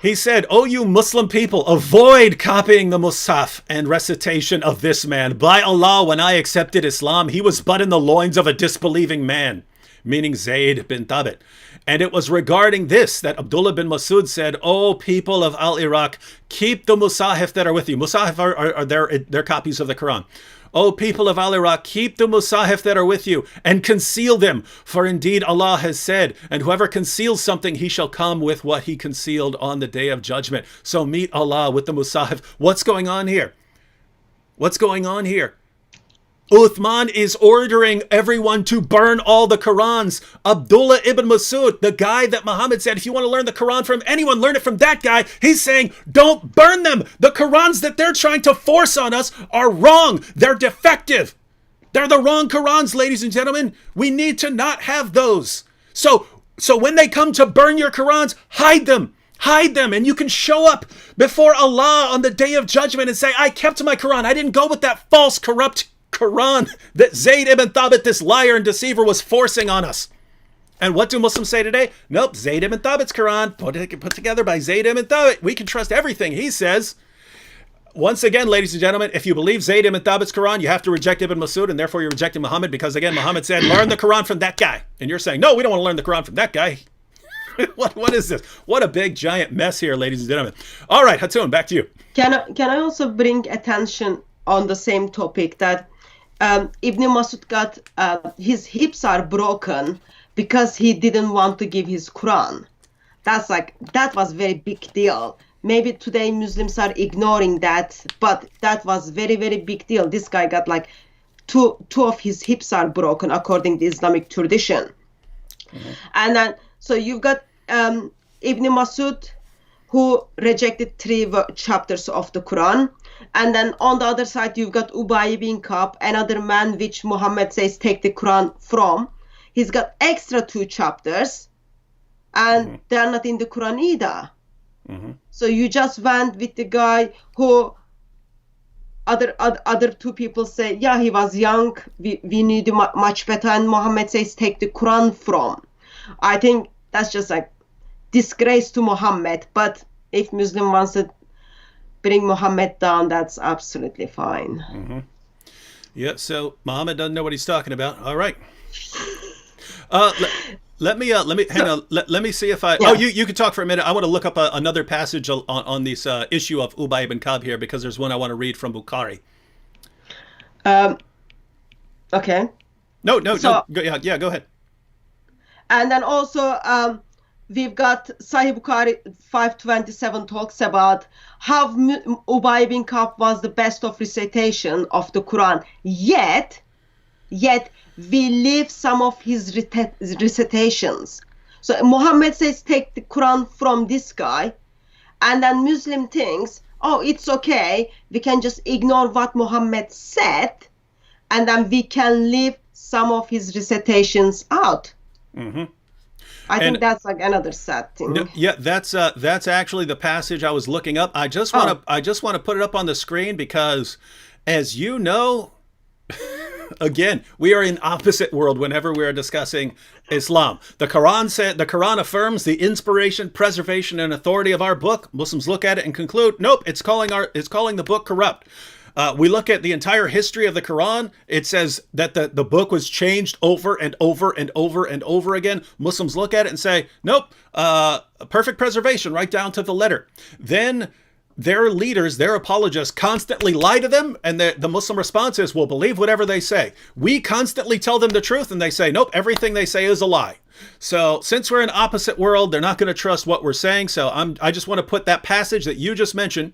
He said, "Oh, you Muslim people, avoid copying the Musaf and recitation of this man. By Allah, when I accepted Islam, he was but in the loins of a disbelieving man," meaning Zayd bin Thabit. And it was regarding this that Abdullah bin Masud said, "Oh, people of Al-Iraq, keep the Musahif that are with you." Musahif are their copies of the Quran. "O people of Al-Iraq, keep the Musahif that are with you and conceal them. For indeed Allah has said, and whoever conceals something, he shall come with what he concealed on the day of judgment." So meet Allah with the Musahif. What's going on here? What's going on here? Uthman is ordering everyone to burn all the Qurans. Abdullah ibn Masud, the guy that Muhammad said, if you want to learn the Quran from anyone, learn it from that guy. He's saying, don't burn them. The Qurans that they're trying to force on us are wrong. They're defective. They're the wrong Qurans, ladies and gentlemen. We need to not have those. So when they come to burn your Qurans, hide them. Hide them, and you can show up before Allah on the day of judgment and say, I kept my Quran. I didn't go with that false, corrupt Quran that Zayd ibn Thabit, this liar and deceiver, was forcing on us. And what do Muslims say today? Nope, Zayd ibn Thabit's Quran, put together by Zayd ibn Thabit. We can trust everything he says. Once again, ladies and gentlemen, if you believe Zayd ibn Thabit's Quran, you have to reject Ibn Masud, and therefore you're rejecting Muhammad, because again, Muhammad said, learn the Quran from that guy. And you're saying, no, we don't want to learn the Quran from that guy. What is this? What a big, giant mess here, ladies and gentlemen. All right, Hatun, back to you. Can I also bring attention on the same topic that Ibn Masud got his hips are broken because he didn't want to give his Quran. That was very big deal. Maybe today Muslims are ignoring that, but that was very, very big deal. This guy got like two of his hips are broken according to Islamic tradition. Mm-hmm. And then so you've got Ibn Masud who rejected 3 chapters of the Quran. And then on the other side, you've got Ubay bin Ka'b, another man which Muhammad says take the Quran from. He's got extra 2 chapters, and they're not in the Quran either. Mm-hmm. So you just went with the guy who other 2 people say, yeah, he was young, we knew much better, and Muhammad says take the Quran from. I think that's just like disgrace to Muhammad, but if Muslim wants to bring Muhammad down, that's absolutely fine. Mm-hmm. Yeah, so Muhammad doesn't know what he's talking about. All right. Let me hang on. Let me see if I. Yeah. Oh, you can talk for a minute. I want to look up another passage on this issue of Ubay ibn Ka'b here, because there's one I want to read from Bukhari. Okay. No. Yeah, go ahead. And then also we've got Sahih Bukhari 527 talks about how Ubay bin Ka'b was the best of recitation of the Quran. Yet we leave some of his recitations. So Muhammad says take the Quran from this guy, and then Muslim thinks, oh, it's okay, we can just ignore what Muhammad said, and then we can leave some of his recitations out. Mm-hmm. I think that's like another sad thing. No, yeah, that's actually the passage I was looking up. I just want to put it up on the screen because, as you know, again, we are in opposite world whenever we are discussing Islam. The Quran affirms the inspiration, preservation, and authority of our book. Muslims look at it and conclude, nope, it's calling the book corrupt. We look at the entire history of the Quran. It says that the book was changed over and over and over and over again. Muslims look at it and say, nope, perfect preservation right down to the letter. Then their leaders, their apologists, constantly lie to them, and the Muslim response is, we'll believe whatever they say. We constantly tell them the truth, and they say, nope, everything they say is a lie. So since we're in opposite world, they're not going to trust what we're saying. So I just want to put that passage that you just mentioned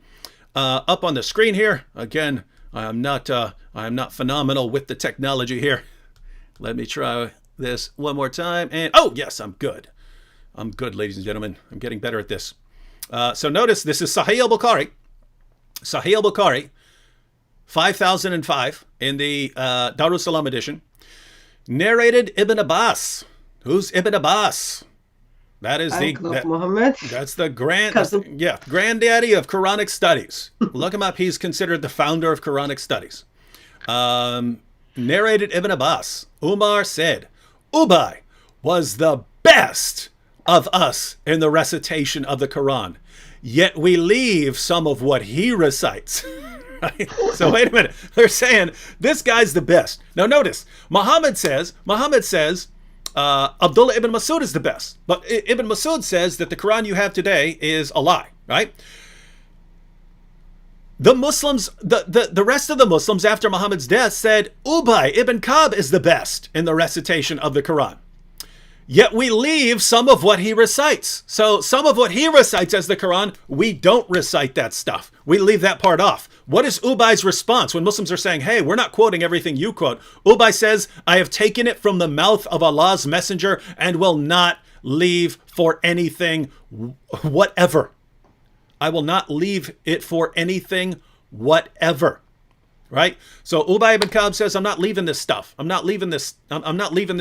up on the screen here. Again, I am not phenomenal with the technology here. Let me try this one more time. And oh yes, I'm good. I'm good, ladies and gentlemen. I'm getting better at this. So notice this is Sahih al-Bukhari. Sahih al-Bukhari, 5005 in the Darussalam edition. Narrated Ibn Abbas. Who's Ibn Abbas? That is Muhammad. That's the granddaddy of Quranic studies. Look him up. He's considered the founder of Quranic studies. Narrated Ibn Abbas. Umar said, Ubay was the best of us in the recitation of the Quran, yet we leave some of what he recites. Right? So wait a minute. They're saying this guy's the best. Now notice, Muhammad says, Abdullah ibn Masud is the best. But Ibn Masud says that the Quran you have today is a lie, right? The Muslims, the rest of the Muslims after Muhammad's death said Ubay ibn Ka'b is the best in the recitation of the Quran. Yet we leave some of what he recites. So some of what he recites as the Quran, we don't recite that stuff. We leave that part off. What is Ubay's response when Muslims are saying, hey, we're not quoting everything you quote? Ubay says, I have taken it from the mouth of Allah's messenger and will not leave for anything whatever. I will not leave it for anything whatever. Right? So Ubay ibn Ka'b says, I'm not leaving this stuff. I'm not leaving this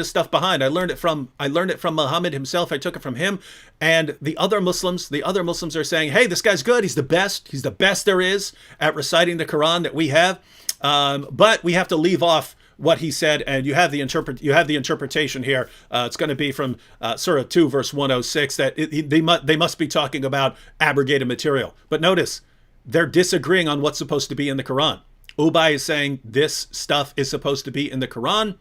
stuff behind. I learned it from Muhammad himself. I took it from him. And the other Muslims are saying, hey, this guy's good. He's the best. He's the best there is at reciting the Quran that we have. But we have to leave off what he said, and you have the interpretation here. It's going to be from Surah 2, verse 106, that they must be talking about abrogated material. But notice, they're disagreeing on what's supposed to be in the Quran. Ubay is saying this stuff is supposed to be in the Quran,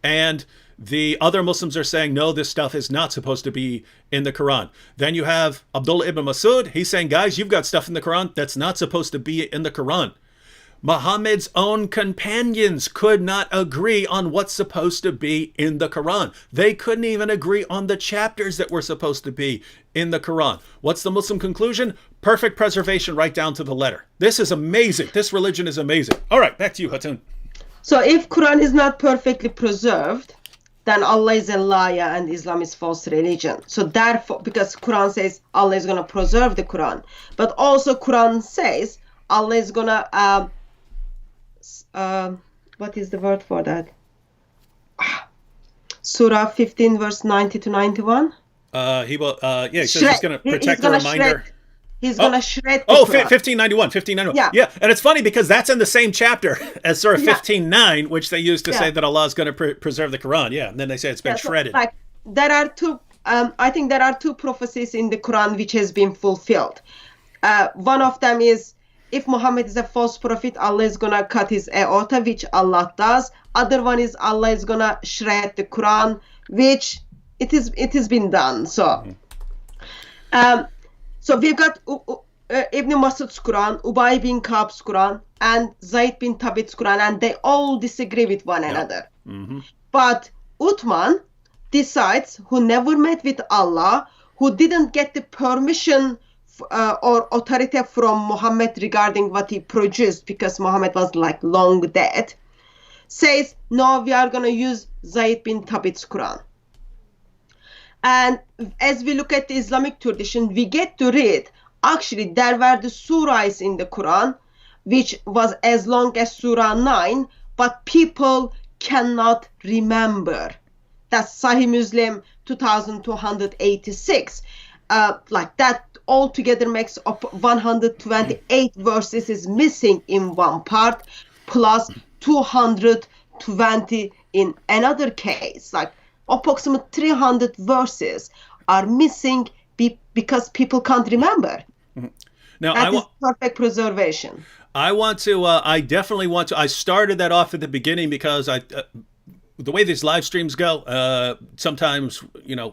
and the other Muslims are saying, no, this stuff is not supposed to be in the Quran. Then you have Abdullah ibn Masud. He's saying, guys, you've got stuff in the Quran that's not supposed to be in the Quran. Muhammad's own companions could not agree on what's supposed to be in the Quran. They couldn't even agree on the chapters that were supposed to be in the Quran. What's the Muslim conclusion? Perfect preservation right down to the letter. This is amazing. This religion is amazing. All right, back to you, Hatun. So if Quran is not perfectly preserved, then Allah is a liar and Islam is false religion. So therefore, because Quran says Allah is going to preserve the Quran, but also Quran says Allah is going to what is the word for that? Surah 15 verse 90 to 91. He says he's going to protect the reminder. He's going to shred the Quran. 1591. Yeah. And it's funny because that's in the same chapter as Surah 15:9, which they use to say that Allah is going to preserve the Quran. Yeah. And then they say it's been shredded. Like, there are two, I think there are two prophecies in the Quran which has been fulfilled. One of them is, if Muhammad is a false prophet, Allah is going to cut his aorta, which Allah does. Other one is Allah is going to shred the Quran, which it has been done. So, so we've got Ibn Masud's Quran, Ubay bin Ka'b's Quran, and Zayd bin Thabit's Quran, and they all disagree with one another. Mm-hmm. But Uthman decides, who never met with Allah, who didn't get the permission or authority from Muhammad regarding what he produced, because Muhammad was like long dead, says, no, we are going to use Zayd bin Thabit's Quran. And as we look at the Islamic tradition, we get to read, actually there were the surahs in the Quran, which was as long as Surah 9, but people cannot remember. That's Sahih Muslim 2286. Like that altogether makes up 128 verses is missing in one part, plus 220 in another case. Like approximately 300 verses are missing because people can't remember. Now, that is perfect preservation. I definitely want to. I started that off at the beginning because the way these live streams go, sometimes,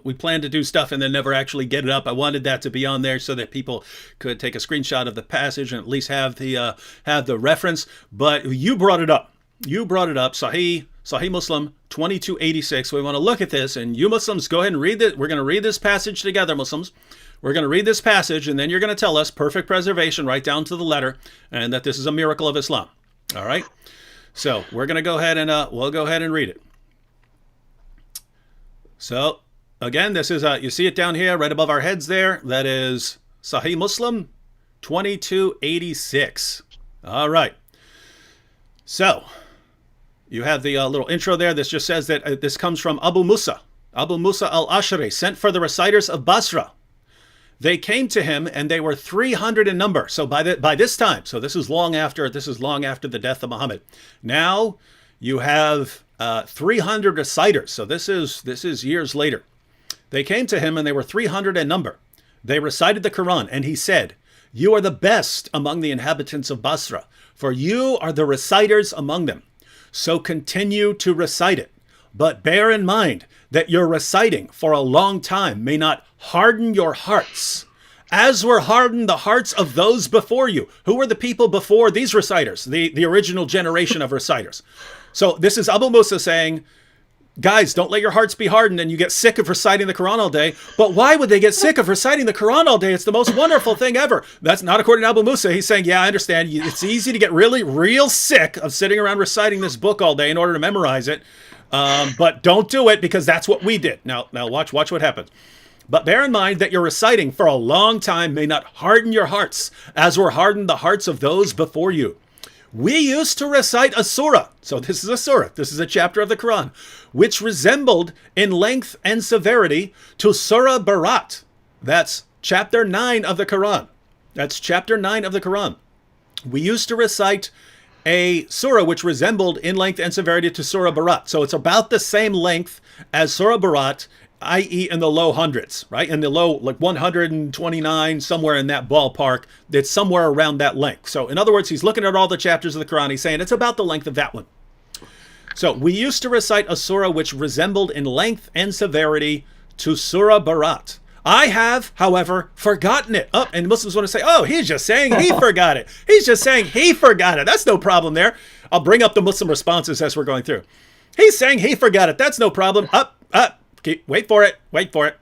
we plan to do stuff and then never actually get it up. I wanted that to be on there so that people could take a screenshot of the passage and at least have the reference. But you brought it up. Sahih Muslim 2286. We want to look at this, and you Muslims, go ahead and read it. We're going to read this passage together, Muslims. We're going to read this passage, and then you're going to tell us perfect preservation right down to the letter, and that this is a miracle of Islam. All right? So we're going to go ahead and we'll go ahead and read it. So again, this is you see it down here right above our heads there. That is Sahih Muslim 2286. All right. So you have the little intro there. This just says that this comes from Abu Musa al-Ashari, sent for the reciters of Basra. They came to him, and they were 300 in number. So by this time, so this is long after the death of Muhammad. Now you have 300 reciters. So this is years later. They came to him, and they were 300 in number. They recited the Quran, and he said, "You are the best among the inhabitants of Basra, for you are the reciters among them. So continue to recite it. But bear in mind that your reciting for a long time may not harden your hearts, as were hardened the hearts of those before you." Who were the people before these reciters? The original generation of reciters. So this is Abu Musa saying, guys, don't let your hearts be hardened and you get sick of reciting the Quran all day. But why would they get sick of reciting the Quran all day? It's the most wonderful thing ever. That's not according to Abu Musa. He's saying, yeah, I understand. It's easy to get really, real sick of sitting around reciting this book all day in order to memorize it. But don't do it, because that's what we did. Now watch what happens. But bear in mind that your reciting for a long time may not harden your hearts, as were hardened the hearts of those before you. We used to recite a surah. So this is a surah. This is a chapter of the Quran, which resembled in length and severity to Surah Barat. That's chapter 9 of the Quran. We used to recite a surah which resembled in length and severity to Surah Barat. So it's about the same length as Surah Barat, i.e. in the low hundreds, right? In the low, like 129, somewhere in that ballpark. It's somewhere around that length. So in other words, he's looking at all the chapters of the Quran. He's saying it's about the length of that one. So we used to recite a surah which resembled in length and severity to Surah Barat. I have, however, forgotten it. Oh, and Muslims want to say, oh, he's just saying he forgot it. He's just saying he forgot it. That's no problem there. I'll bring up the Muslim responses as we're going through. He's saying he forgot it. That's no problem. Wait for it.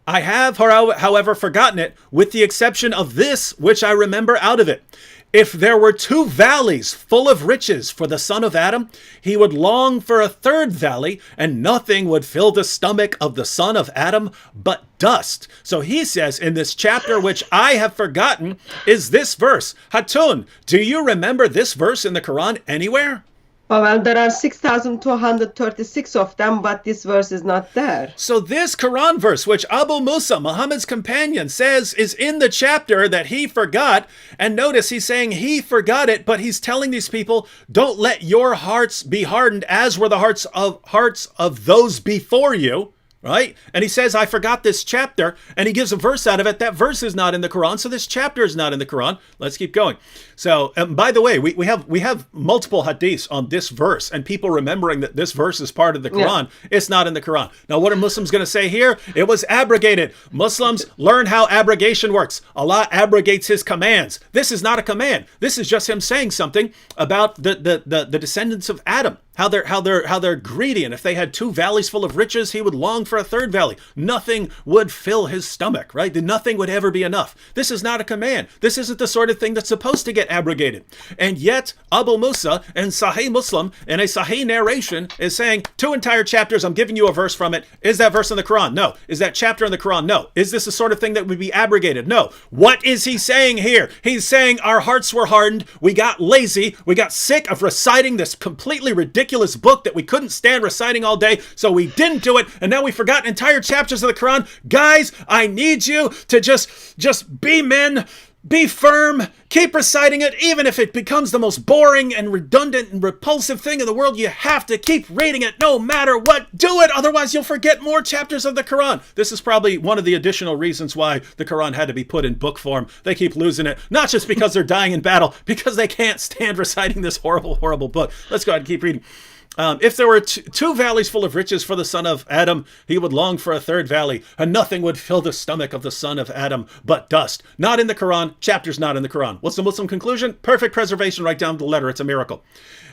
I have, however, forgotten it, with the exception of this, which I remember out of it. If there were 2 valleys full of riches for the son of Adam, he would long for a 3rd valley, and nothing would fill the stomach of the son of Adam but dust. So he says in this chapter, which I have forgotten, is this verse. Hatun, do you remember this verse in the Quran anywhere? Well, there are 6,236 of them, but this verse is not there. So this Quran verse, which Abu Musa, Muhammad's companion, says is in the chapter that he forgot, and notice he's saying he forgot it, but he's telling these people, don't let your hearts be hardened, as were the hearts of those before you. Right? And he says, I forgot this chapter, and he gives a verse out of it. That verse is not in the Quran, so this chapter is not in the Quran. Let's keep going. So, by the way, we have multiple hadiths on this verse, and people remembering that this verse is part of the Quran. Yeah. It's not in the Quran. Now, what are Muslims going to say here? It was abrogated. Muslims learn how abrogation works. Allah abrogates his commands. This is not a command. This is just him saying something about the descendants of Adam. How they're greedy, and if they had 2 valleys full of riches, he would long for a 3rd valley. Nothing would fill his stomach, right? Nothing would ever be enough. This is not a command. This isn't the sort of thing that's supposed to get abrogated. And yet, Abu Musa in Sahih Muslim, in a Sahih narration, is saying 2 entire chapters, I'm giving you a verse from it. Is that verse in the Quran? No. Is that chapter in the Quran? No. Is this the sort of thing that would be abrogated? No. What is he saying here? He's saying our hearts were hardened. We got lazy. We got sick of reciting this completely ridiculous book that we couldn't stand reciting all day, so we didn't do it, and now we forgot entire chapters of the Quran. Guys, I need you to just be men, Be firm. Keep reciting it, even if it becomes the most boring and redundant and repulsive thing in the world. You have to keep reading it no matter what. Do it, otherwise you'll forget more chapters of the Quran. This is probably one of the additional reasons why the Quran had to be put in book form. They keep losing it, not just because they're dying in battle, because they can't stand reciting this horrible, horrible book. Let's go ahead and keep reading. If there were two valleys full of riches for the son of Adam, he would long for a third valley, and nothing would fill the stomach of the son of Adam but dust. Not in the Quran. Chapters not in the Quran. What's the Muslim conclusion? Perfect preservation right down to the letter. It's a miracle.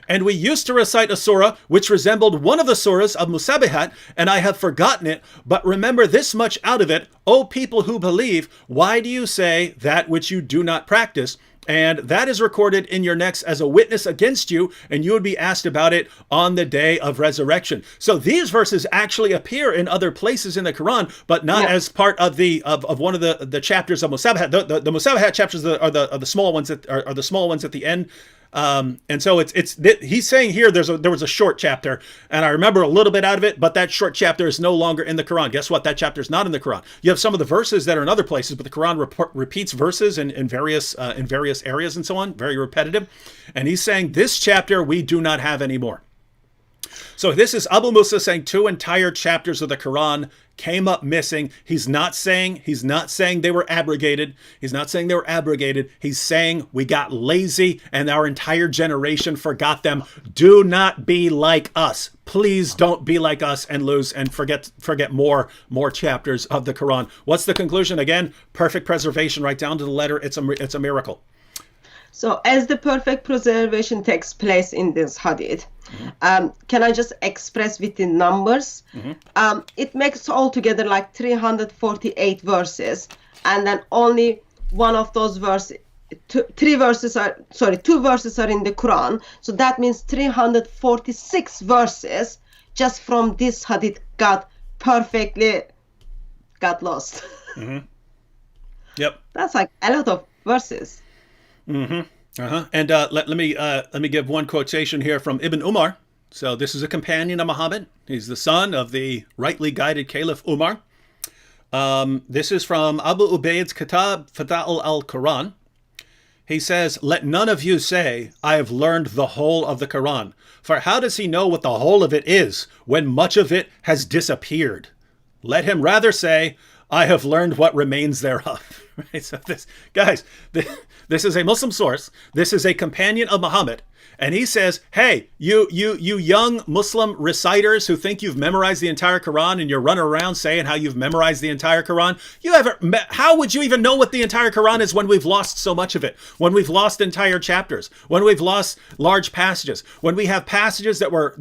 And we used to recite a surah which resembled one of the surahs of Musabihat, and I have forgotten it, but remember this much out of it, O people who believe, why do you say that which you do not practice? And that is recorded in your necks as a witness against you, and you would be asked about it on the day of resurrection. So these verses actually appear in other places in the Quran, but not as part of the of one of the chapters of Musabihat. The Musabihat chapters are the small ones that are the small ones at the end. And so he's saying here there was a short chapter, and I remember a little bit out of it, but that short chapter is no longer in the Quran. Guess what? That chapter is not in the Quran. You have some of the verses that are in other places, but the Quran repeats verses in various areas and so on, very repetitive. And he's saying this chapter we do not have anymore. So this is Abu Musa saying two entire chapters of the Quran came up missing. He's not saying they were abrogated. He's not saying they were abrogated. He's saying we got lazy and our entire generation forgot them. Do not be like us. Please don't be like us and lose and forget more chapters of the Quran. What's the conclusion? Again, perfect preservation right down to the letter. It's a miracle. So as the perfect preservation takes place in this hadith, can I just express with the numbers? It makes altogether like 348 verses, and then only one of those verses, two verses are in the Quran. So that means 346 verses just from this hadith got lost. Yep. That's like a lot of verses. And let me give one quotation here from Ibn Umar. So this is a companion of Muhammad. He's the son of the rightly guided Caliph Umar. This is from Abu Ubaid's Kitab Fada'il al-Quran. He says, "Let none of you say, I have learned the whole of the Quran. For how does he know what the whole of it is when much of it has disappeared? Let him rather say, I have learned what remains thereof." Right? So this is a Muslim source. This is a companion of Muhammad. And he says, hey, you young Muslim reciters who think you've memorized the entire Quran and you're running around saying how you've memorized the entire Quran. How would you even know what the entire Quran is when we've lost so much of it? When we've lost entire chapters, when we've lost large passages, when we have passages that were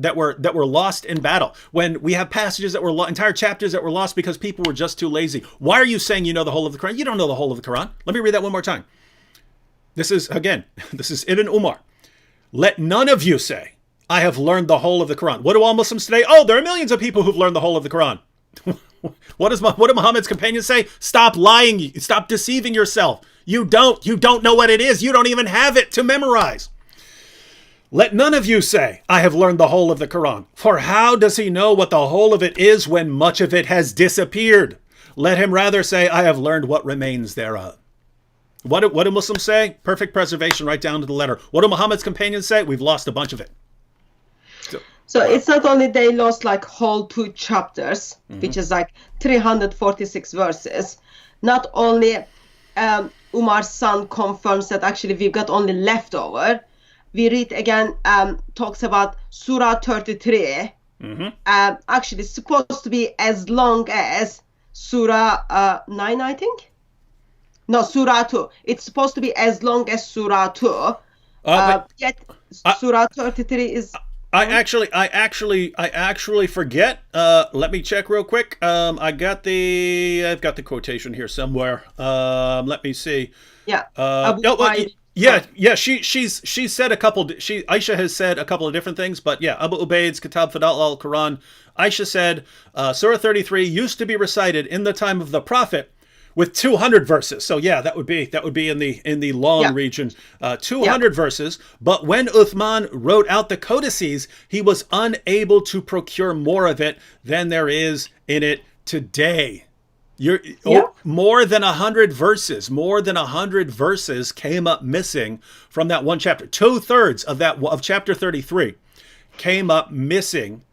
lost in battle, when we have passages that were entire chapters that were lost because people were just too lazy. Why are you saying you know the whole of the Quran? You don't know the whole of the Quran. Let me read that one more time. This is Ibn Umar. Let none of you say, I have learned the whole of the Quran. What do all Muslims today? Oh, there are millions of people who've learned the whole of the Quran. What do Muhammad's companions say? Stop lying. Stop deceiving yourself. You don't know what it is. You don't even have it to memorize. Let none of you say, I have learned the whole of the Quran. For how does he know what the whole of it is when much of it has disappeared? Let him rather say, I have learned what remains thereof. What do Muslims say? Perfect preservation right down to the letter. What do Muhammad's companions say? We've lost a bunch of it. So it's not only they lost like whole 2 chapters, which is like 346 verses. Not only Umar's son confirms that actually we've got only leftover. We read again, talks about Surah 33. Actually supposed to be as long as Surah 9, I think. No, Surah 2. It's supposed to be as long as Surah 2. Yet Surah 33 is... I actually forget. Let me check real quick. I've got the quotation here somewhere. Let me see. Yeah. She said a couple. Aisha has said a couple of different things, but yeah, Abu Ubaid's Kitab Fada'il al-Quran. Aisha said Surah 33 used to be recited in the time of the Prophet with 200 verses. So yeah, that would be in the long region, 200 verses. But when Uthman wrote out the codices, he was unable to procure more of it than there is in it today. Yeah. More than 100 verses. More than 100 verses came up missing from that one chapter. 2/3 of chapter 33 came up missing,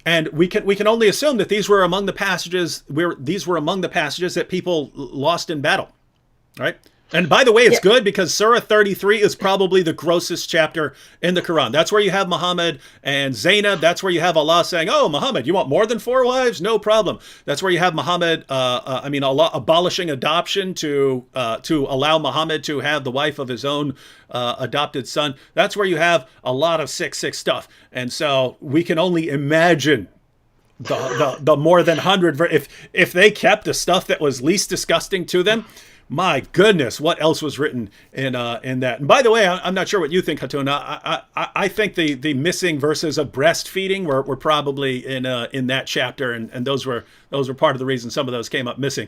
and we can only assume that these were among the passages that people lost in battle, right? And by the way, it's good because Surah 33 is probably the grossest chapter in the Quran. That's where you have Muhammad and Zainab. That's where you have Allah saying, "Oh, Muhammad, you want more than 4 wives? No problem." That's where you have Muhammad, Allah abolishing adoption to allow Muhammad to have the wife of his own adopted son. That's where you have a lot of 666 stuff. And so we can only imagine the more than 100 if they kept the stuff that was least disgusting to them. My goodness, what else was written in that? And by the way, I'm not sure what you think, Hatun. I think the missing verses of breastfeeding were probably in that chapter, and those were part of the reason some of those came up missing.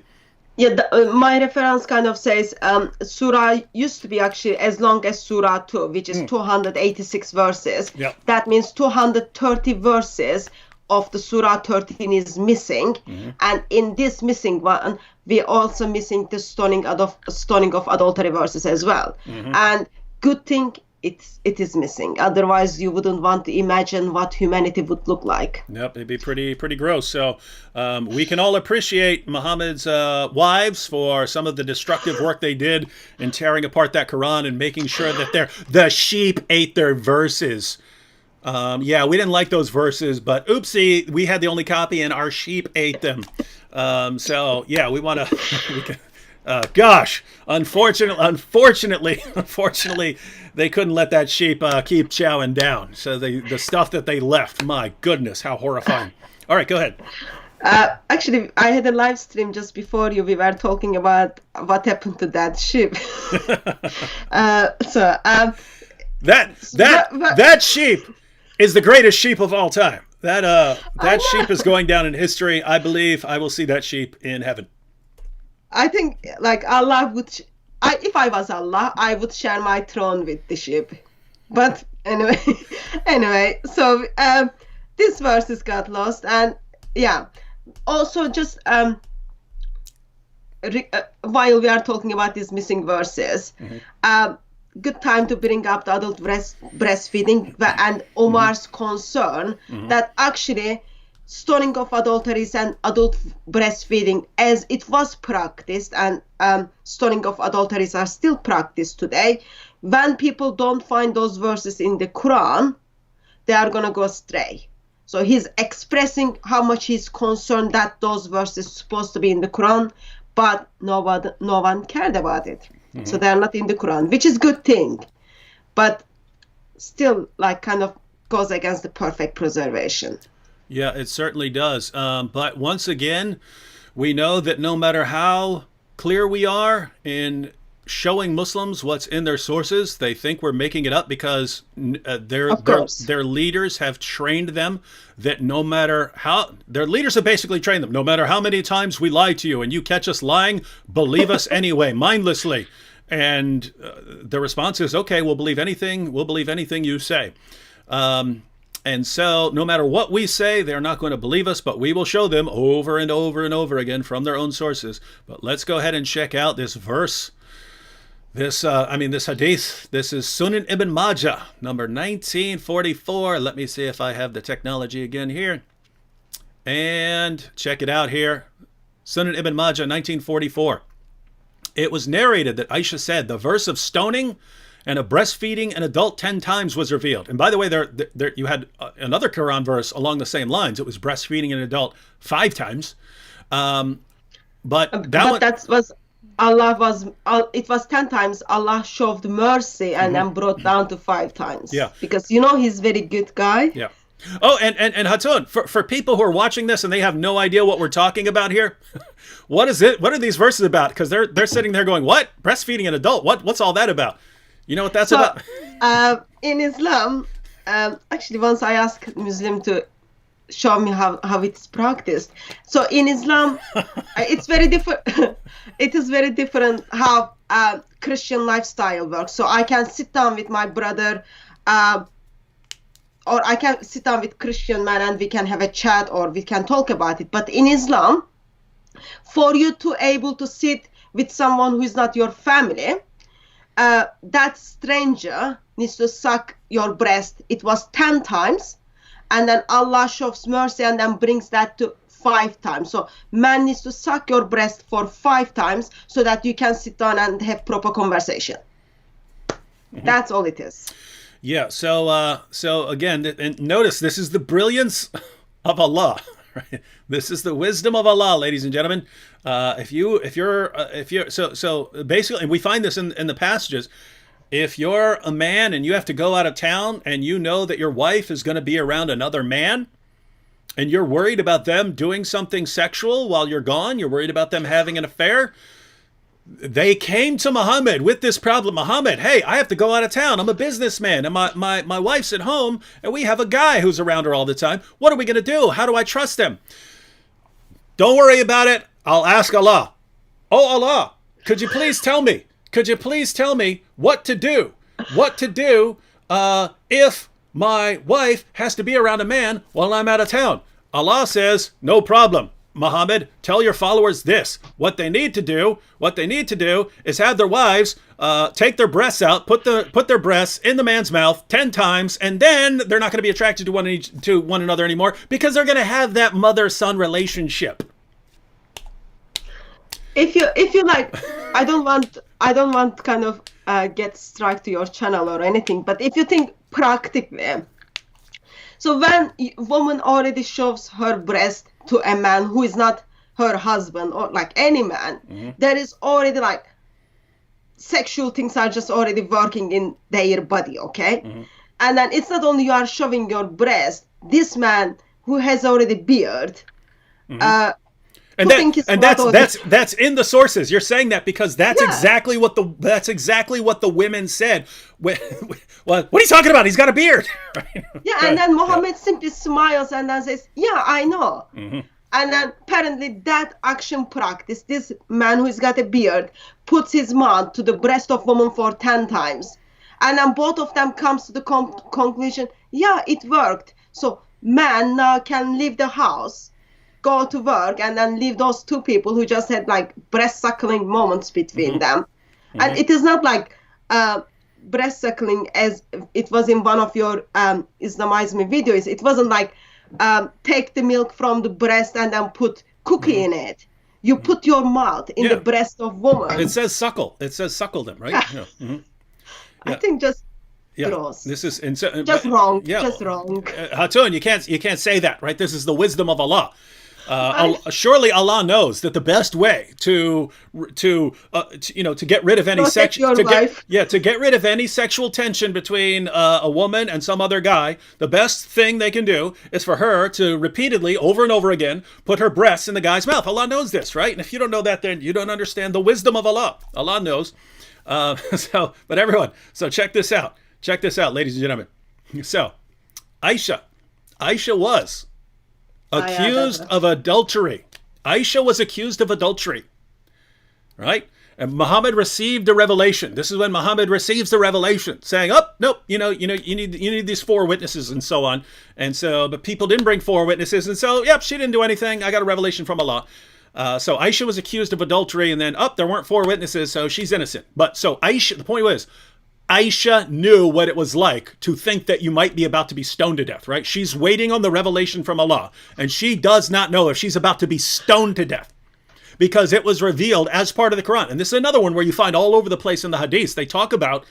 Yeah, my reference kind of says Surah used to be actually as long as Surah 2, which is 286 verses. Yep. That means 230 verses of the Surah 13 is missing. And in this missing one, we're also missing the stoning of adultery verses as well. And good thing it is missing. Otherwise, you wouldn't want to imagine what humanity would look like. Yep, it'd be pretty gross. So we can all appreciate Muhammad's wives for some of the destructive work they did in tearing apart that Quran and making sure that the sheep ate their verses. Yeah, we didn't like those verses, but oopsie, we had the only copy and our sheep ate them. So yeah, we want to. Gosh, unfortunately, they couldn't let that sheep keep chowing down. So the stuff that they left, my goodness, how horrifying. All right, go ahead. Actually, I had a live stream just before you. We were talking about what happened to that sheep. That sheep is the greatest sheep of all time. That sheep is going down in history. I believe I will see that sheep in heaven. I think like Allah would, if I was Allah, I would share my throne with the sheep. But anyway, so this verses got lost, and yeah. Also, just while we are talking about these missing verses, good time to bring up the adult breastfeeding and Omar's concern that actually stoning of adulteries and adult breastfeeding, as it was practiced, and stoning of adulteries are still practiced today. When people don't find those verses in the Quran, they are going to go astray. So he's expressing how much he's concerned that those verses are supposed to be in the Quran, but no one cared about it. So they're not in the Quran, which is a good thing, but still like kind of goes against the perfect preservation. Yeah, it certainly does. But once again, we know that no matter how clear we are in showing Muslims what's in their sources, they think we're making it up because their leaders have trained them that no matter how, their leaders have basically trained them, no matter how many times we lie to you and you catch us lying, believe us anyway, mindlessly. And the response is, okay, we'll believe anything you say. And so no matter what we say, they're not going to believe us, but we will show them over and over and over again from their own sources. But let's go ahead and check out this verse. This hadith. This is Sunan Ibn Majah, number 1944. Let me see if I have the technology again here. And check it out here. Sunan Ibn Majah, 1944. It was narrated that Aisha said, the verse of stoning and of breastfeeding an adult 10 times was revealed. And by the way, there you had another Quran verse along the same lines. It was breastfeeding an adult 5 times. It was 10 times. Allah showed mercy and then brought down to 5 times. Yeah. Because he's very good guy. Yeah. Oh, and Hatun, for people who are watching this and they have no idea what we're talking about here, what is it? What are these verses about? Because they're sitting there going, what? Breastfeeding an adult? What's all that about? You know what that's about? In Islam, actually, once I asked Muslim to show me how it's practiced. So in Islam, it's very different. It is very different how Christian lifestyle works. So I can sit down with my brother, or I can sit down with Christian man and we can have a chat or we can talk about it. But in Islam, For you to able to sit with someone who is not your family, that stranger needs to suck your breast. It was 10 times, and then Allah shows mercy and then brings that to 5 times. So man needs to suck your breast for 5 times so that you can sit down and have proper conversation. That's all it is. Yeah. So again, and notice this is the brilliance of Allah. Right? This is the wisdom of Allah, ladies and gentlemen. If you're so basically, and we find this in the passages. If you're a man and you have to go out of town and you know that your wife is going to be around another man, and you're worried about them doing something sexual while you're gone, you're worried about them having an affair. They came to Muhammad with this problem. Muhammad, hey, I have to go out of town. I'm a businessman, and my wife's at home, and we have a guy who's around her all the time. What are we going to do? How do I trust him? Don't worry about it. I'll ask Allah. Oh, Allah, could you please tell me? Could you please tell me what to do? What to do if my wife has to be around a man while I'm out of town? Allah says, no problem. Muhammad, tell your followers this. What they need to do is have their wives take their breasts out, put their breasts in the man's mouth 10 times, and then they're not going to be attracted to one another anymore because they're going to have that mother-son relationship. If you like, I don't want kind of get strike to your channel or anything, but if you think practically, so when a woman already shows her breast to a man who is not her husband or like any man, there is already like sexual things are just already working in their body, okay? And then it's not only you are showing your breast, this man who has already beard, and that's in the sources. You're saying that because that's exactly what the women said. What are you talking about? He's got a beard. Right? Yeah, and then Muhammad simply smiles and then says, "Yeah, I know." And then apparently that action practice, this man who's got a beard puts his mouth to the breast of woman for 10 times, and then both of them comes to the conclusion, yeah, it worked. So man now can leave the house, go to work, and then leave those two people who just had like breast suckling moments between them. And it is not like breast suckling as it was in one of your Islamize Me videos. It wasn't like take the milk from the breast and then put cookie in it. You put your mouth in the breast of woman. It says suckle. It says suckle them, right? I think just gross. This is just wrong. Just wrong. Hatun, you can't say that, right? This is the wisdom of Allah. Surely Allah knows that the best way to get rid of any get rid of any sexual tension between a woman and some other guy, the best thing they can do is for her to repeatedly, over and over again, put her breasts in the guy's mouth. Allah knows this, right? And if you don't know that, then you don't understand the wisdom of Allah. Allah knows. But everyone, so check this out. Check this out, ladies and gentlemen. So, Aisha was accused of adultery. Aisha was accused of adultery, right? And Muhammad received a revelation. This is when Muhammad receives the revelation, saying, "Oh, nope, you need these 4 witnesses and so on." And so, but people didn't bring 4 witnesses, and so, yep, she didn't do anything. I got a revelation from Allah. So Aisha was accused of adultery, and then, there weren't 4 witnesses, so she's innocent. But so Aisha, the point was, Aisha knew what it was like to think that you might be about to be stoned to death, right? She's waiting on the revelation from Allah, and she does not know if she's about to be stoned to death because it was revealed as part of the Quran. And this is another one where you find all over the place in the hadiths, they talk about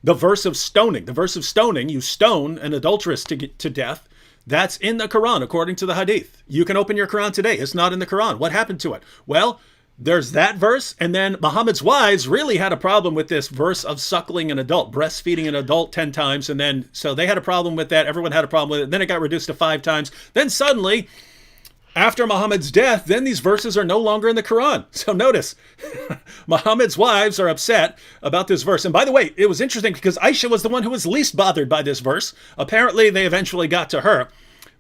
the verse of stoning. The verse of stoning, you stone an adulteress to death. That's in the Quran, according to the hadith. You can open your Quran today. It's not in the Quran. What happened to it? Well, there's that verse, and then Muhammad's wives really had a problem with this verse of suckling an adult, breastfeeding an adult 10 times, and then, so they had a problem with that, everyone had a problem with it, then it got reduced to 5 times, then suddenly, after Muhammad's death, then these verses are no longer in the Quran. So notice, Muhammad's wives are upset about this verse, and by the way, it was interesting because Aisha was the one who was least bothered by this verse. Apparently, they eventually got to her,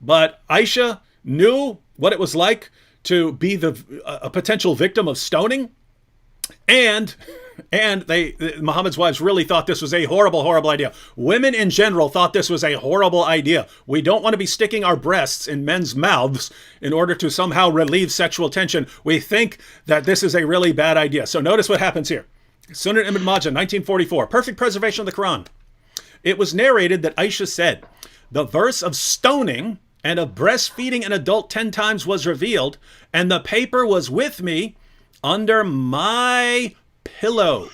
but Aisha knew what it was like to be a potential victim of stoning. And Muhammad's wives really thought this was a horrible idea. Women in general thought this was a horrible idea. We don't want to be sticking our breasts in men's mouths in order to somehow relieve sexual tension. We think that this is a really bad idea. So notice what happens here. Sunan Ibn Majah, 1944, perfect preservation of the Quran. It was narrated that Aisha said, the verse of stoning and of breastfeeding an adult 10 times was revealed, and the paper was with me under my pillow.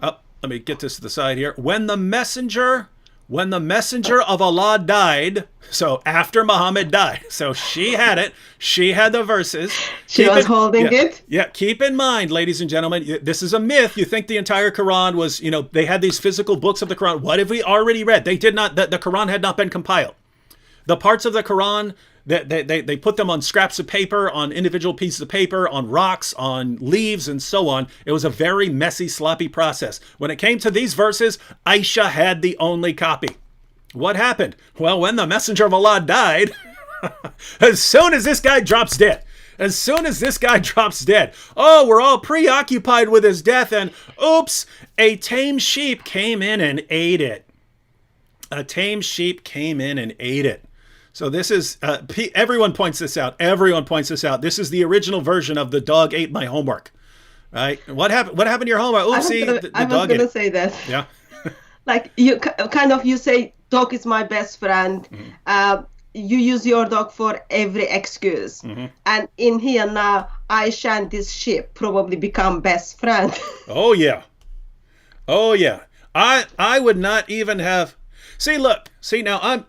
Oh, let me get this to the side here. When the messenger of Allah died, so after Muhammad died, so she had it, she had the verses. She was holding it? Yeah, keep in mind, ladies and gentlemen, this is a myth. You think the entire Quran was, they had these physical books of the Quran. What have we already read? They did not, the Quran had not been compiled. The parts of the Quran, they put them on scraps of paper, on individual pieces of paper, on rocks, on leaves, and so on. It was a very messy, sloppy process. When it came to these verses, Aisha had the only copy. What happened? Well, when the messenger of Allah died, as soon as this guy drops dead, oh, we're all preoccupied with his death, and oops, a tame sheep came in and ate it. So this is, everyone points this out. This is the original version of the dog ate my homework, right? What happened to your homework? Oopsie, I was going to say that. Yeah. Like you say, dog is my best friend. Mm-hmm. You use your dog for every excuse. Mm-hmm. And in here now, Aisha and this sheep probably become best friends. Oh yeah. I would not even have. See now I'm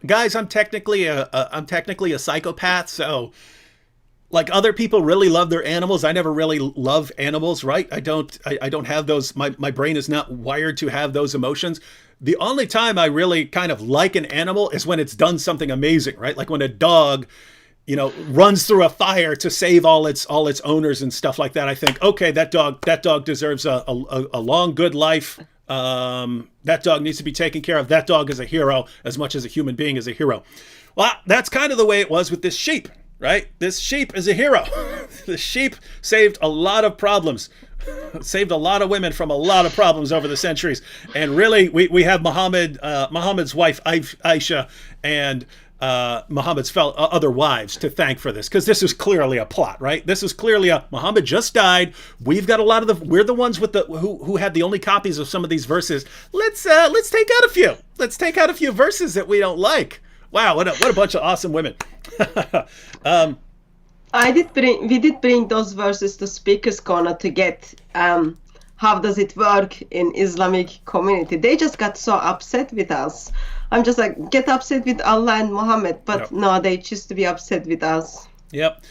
technically a psychopath, so like other people really love their animals. I never really love animals, right? I don't have those, my brain is not wired to have those emotions. The only time I really kind of like an animal is when it's done something amazing, right? Like when a dog, runs through a fire to save all its owners and stuff like that. I think, okay, that dog deserves a long, good life. That dog needs to be taken care of. That dog is a hero as much as a human being is a hero. Well, that's kind of the way it was with this sheep, right? This sheep is a hero. The sheep saved a lot of problems, saved a lot of women from a lot of problems over the centuries. And really, we have Muhammad's wife, Aisha, and Muhammad's other wives to thank for this, because this is clearly a plot, right? This is clearly Muhammad just died. We've got we're the ones with who had the only copies of some of these verses. Let's take out a few. Let's take out a few verses that we don't like. Wow, what a bunch of awesome women. We did bring those verses to Speaker's Corner to get how does it work in Islamic community. They just got so upset with us. I'm just like, get upset with Allah and Muhammad, but yep. No, they choose to be upset with us. Yep.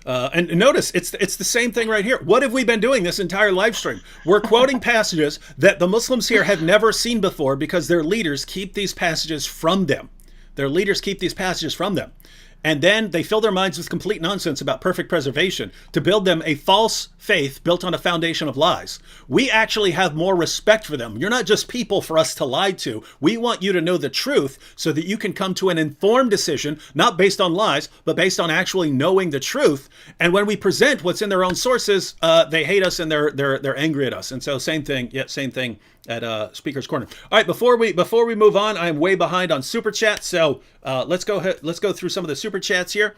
And notice, it's the same thing right here. What have we been doing this entire live stream? We're quoting passages that the Muslims here have never seen before because their leaders keep these passages from them. And then they fill their minds with complete nonsense about perfect preservation to build them a false faith built on a foundation of lies. We actually have more respect for them. You're not just people for us to lie to. We want you to know the truth so that you can come to an informed decision, not based on lies, but based on actually knowing the truth. And when we present what's in their own sources, they hate us and they're angry at us. And so same thing at Speaker's Corner. All right, before we move on, I'm way behind on super chat, so let's go through some of the super chats here.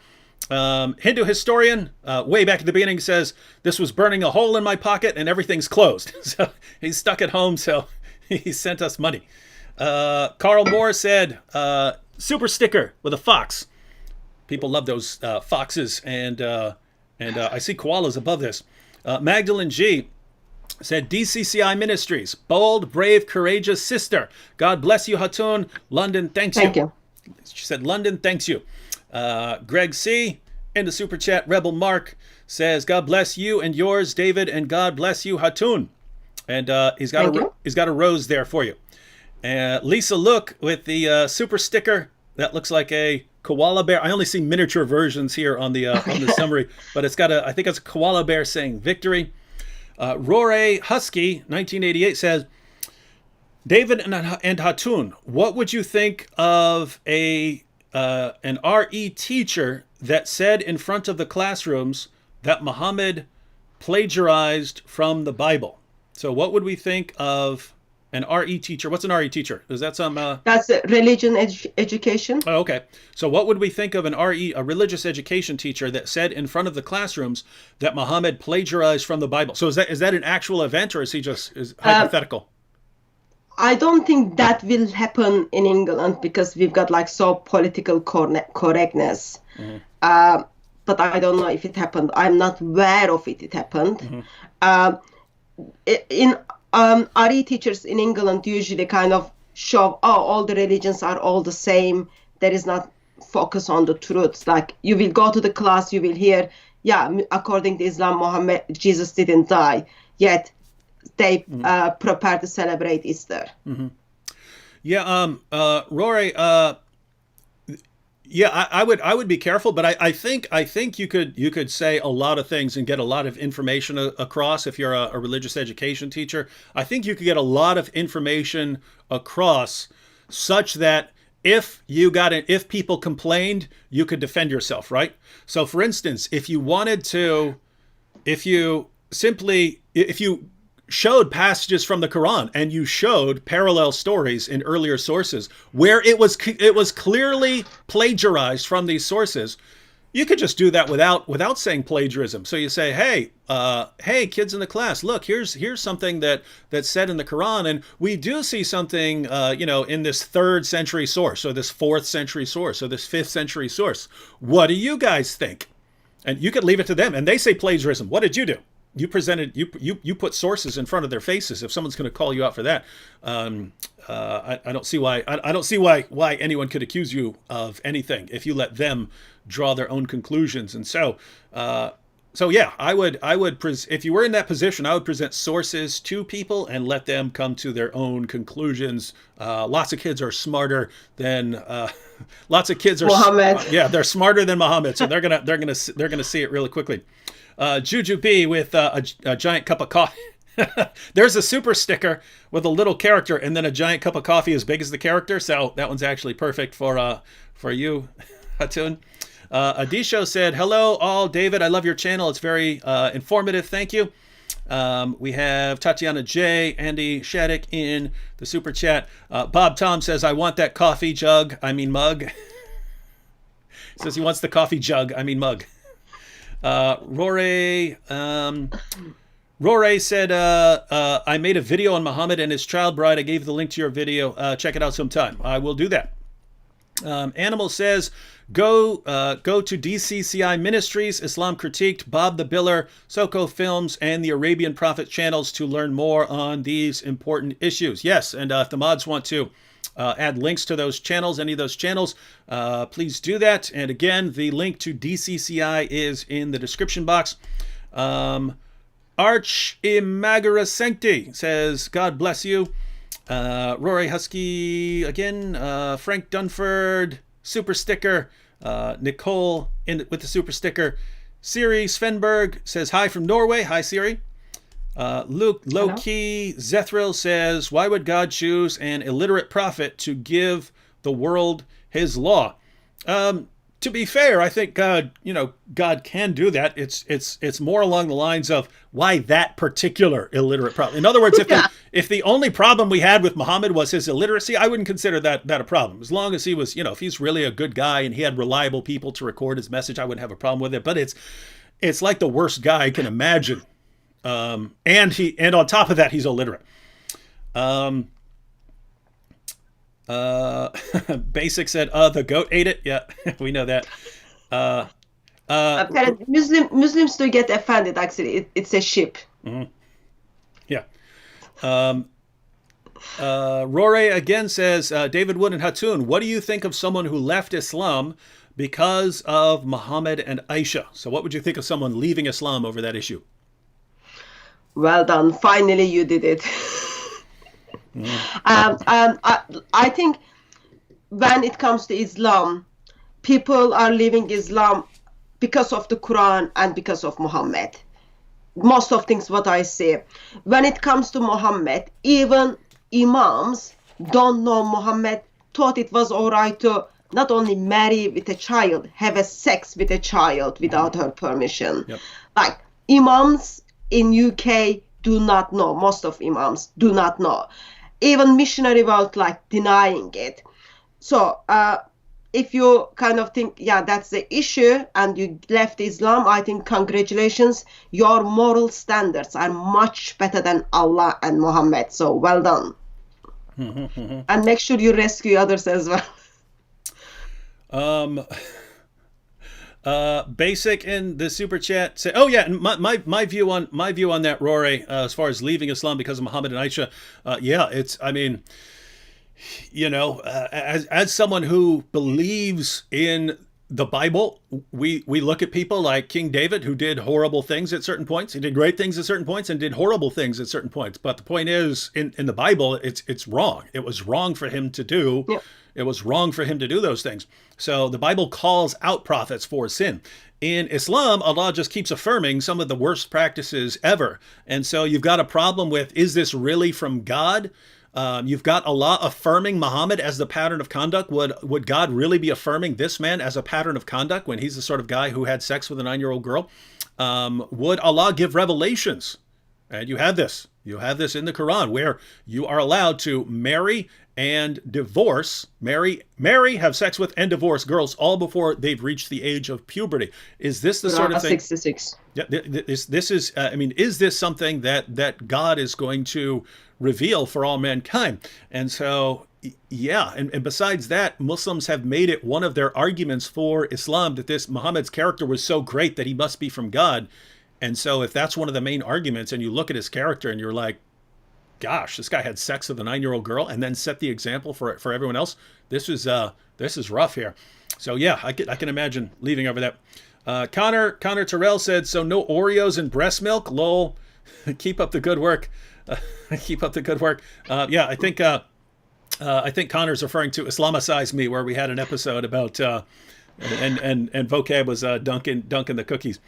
Hindu historian, way back at the beginning, says this was burning a hole in my pocket and everything's closed. So he's stuck at home, so he sent us money. Carl Moore said super sticker with a fox. People love those foxes, and I see koalas above this. Magdalene G said DCCI Ministries, bold, brave, courageous sister. God bless you, Hatun. London thanks you. Thank you. She said London thanks you. Greg C. in the super chat. Rebel Mark says God bless you and yours, David, and God bless you, Hatun. And he's got a rose there for you. Lisa Look with the super sticker that looks like a koala bear. I only see miniature versions here on the summary, but it's got I think it's a koala bear saying victory. Rore Husky 1988 says, David and Hatun, what would you think of an RE teacher that said in front of the classrooms that Muhammad plagiarized from the Bible. So what would we think of an RE teacher? What's an RE teacher? Is that some... That's religion education. Oh, okay. So what would we think of an RE, a religious education teacher that said in front of the classrooms that Muhammad plagiarized from the Bible? So is that an actual event, or is he just hypothetical? I don't think that will happen in England because we've got like so political correctness. But I don't know if it happened. I'm not aware of it. It happened. In RE teachers in England usually kind of show, all the religions are all the same. There is not focus on the truths. Like you will go to the class, you will hear, according to Islam, Jesus didn't die. Yet they prepare to celebrate Easter. Rory, I would be careful, but I think you could say a lot of things and get a lot of information across if you're a religious education teacher. I think you could get a lot of information across such that if people complained, you could defend yourself, right? So for instance, if you showed passages from the Quran and you showed parallel stories in earlier sources where it was clearly plagiarized from these sources, you could just do that without saying plagiarism. So you say, hey, kids in the class, look, here's something that's said in the Quran, and we do see something, in this 3rd century source, or this 4th century source, or this 5th century source. What do you guys think? And you could leave it to them. And they say plagiarism. What did you do? You put sources in front of their faces. If someone's going to call you out for that, I don't see why anyone could accuse you of anything if you let them draw their own conclusions. And so I would if you were in that position, I would present sources to people and let them come to their own conclusions. Lots of kids are smarter than Muhammad. They're smarter than Muhammad, so they're gonna see it really quickly. Juju B with a giant cup of coffee. There's a super sticker with a little character and then a giant cup of coffee as big as the character. So that one's actually perfect for you, Hatun. Adisho said, hello all, David. I love your channel. It's very informative. Thank you. We have Tatiana J, Andy Shattuck in the super chat. Bob Tom says, I want that coffee mug. Says he wants the coffee mug. Rory said, I made a video on Muhammad and his child bride. I gave the link to your video. Check it out sometime. I will do that. Animal says, go to DCCI Ministries, Islam Critiqued, Bob the Biller, Soko Films, and the Arabian Prophet channels to learn more on these important issues. Yes, and if the mods want to add links to those channels, any of those channels, please do that. And again, the link to DCCI is in the description box. Arch Imagara Sancti says, God bless you. Rory Husky again, Frank Dunford, super sticker, Nicole with the super sticker. Siri Svenberg says, hi from Norway. Hi, Siri. Luke Low-Key Zethril says, why would God choose an illiterate prophet to give the world his law? To be fair, I think God can do that. It's more along the lines of why that particular illiterate prophet. In other words, if the only problem we had with Muhammad was his illiteracy, I wouldn't consider that a problem. As long as he was, if he's really a good guy and he had reliable people to record his message, I wouldn't have a problem with it. But it's like the worst guy I can imagine. And on top of that, he's illiterate. Basic said, the goat ate it. Yeah, we know that. Apparently, Muslims do get offended. Actually, it's a sheep. Mm-hmm. Yeah. Rory again says, David Wood and Hatun, what do you think of someone who left Islam because of Muhammad and Aisha? So what would you think of someone leaving Islam over that issue? Well done. Finally, you did it. I think when it comes to Islam, people are leaving Islam because of the Quran and because of Muhammad. Most of things what I say. When it comes to Muhammad, even imams don't know Muhammad, thought it was all right to not only marry with a child, have a sex with a child without her permission. Yep. Like imams in UK do not know. Most of imams do not know. Even missionary world like denying it. So if you kind of think, yeah, that's the issue, and you left Islam, I think congratulations, your moral standards are much better than Allah and Muhammad. So well done. And make sure you rescue others as well. Basic in the super chat say, oh yeah, and my view on that, Rory, as far as leaving Islam because of Muhammad and Aisha, yeah, it's, I mean, you know, as someone who believes in the Bible, we look at people like King David, who did horrible things at certain points. He did great things at certain points and did horrible things at certain points. But the point is, in the Bible, it's wrong. It was wrong for him to do. Yeah. It was wrong for him to do those things. So the Bible calls out prophets for sin. In Islam, Allah just keeps affirming some of the worst practices ever. And so you've got a problem with, is this really from God? You've got Allah affirming Muhammad as the pattern of conduct. Would God really be affirming this man as a pattern of conduct when he's the sort of guy who had sex with a 9-year-old girl? Would Allah give revelations? And you have this in the Quran, where you are allowed to marry and divorce, marry, have sex with, and divorce girls all before they've reached the age of puberty. Is this the sort of thing? 66. Yeah, this is. I mean, is this something that God is going to reveal for all mankind? And so, yeah, and besides that, Muslims have made it one of their arguments for Islam that this Muhammad's character was so great that he must be from God. And so, if that's one of the main arguments, and you look at his character and you're like, gosh, this guy had sex with a 9-year-old girl and then set the example for everyone else. This is rough here. So yeah, I can imagine leaving over that. Connor Terrell said, so no Oreos and breast milk. Lol. Keep up the good work. Keep up the good work. Yeah, I think Connor's referring to Islamicize Me, where we had an episode about and vocab was dunking the cookies.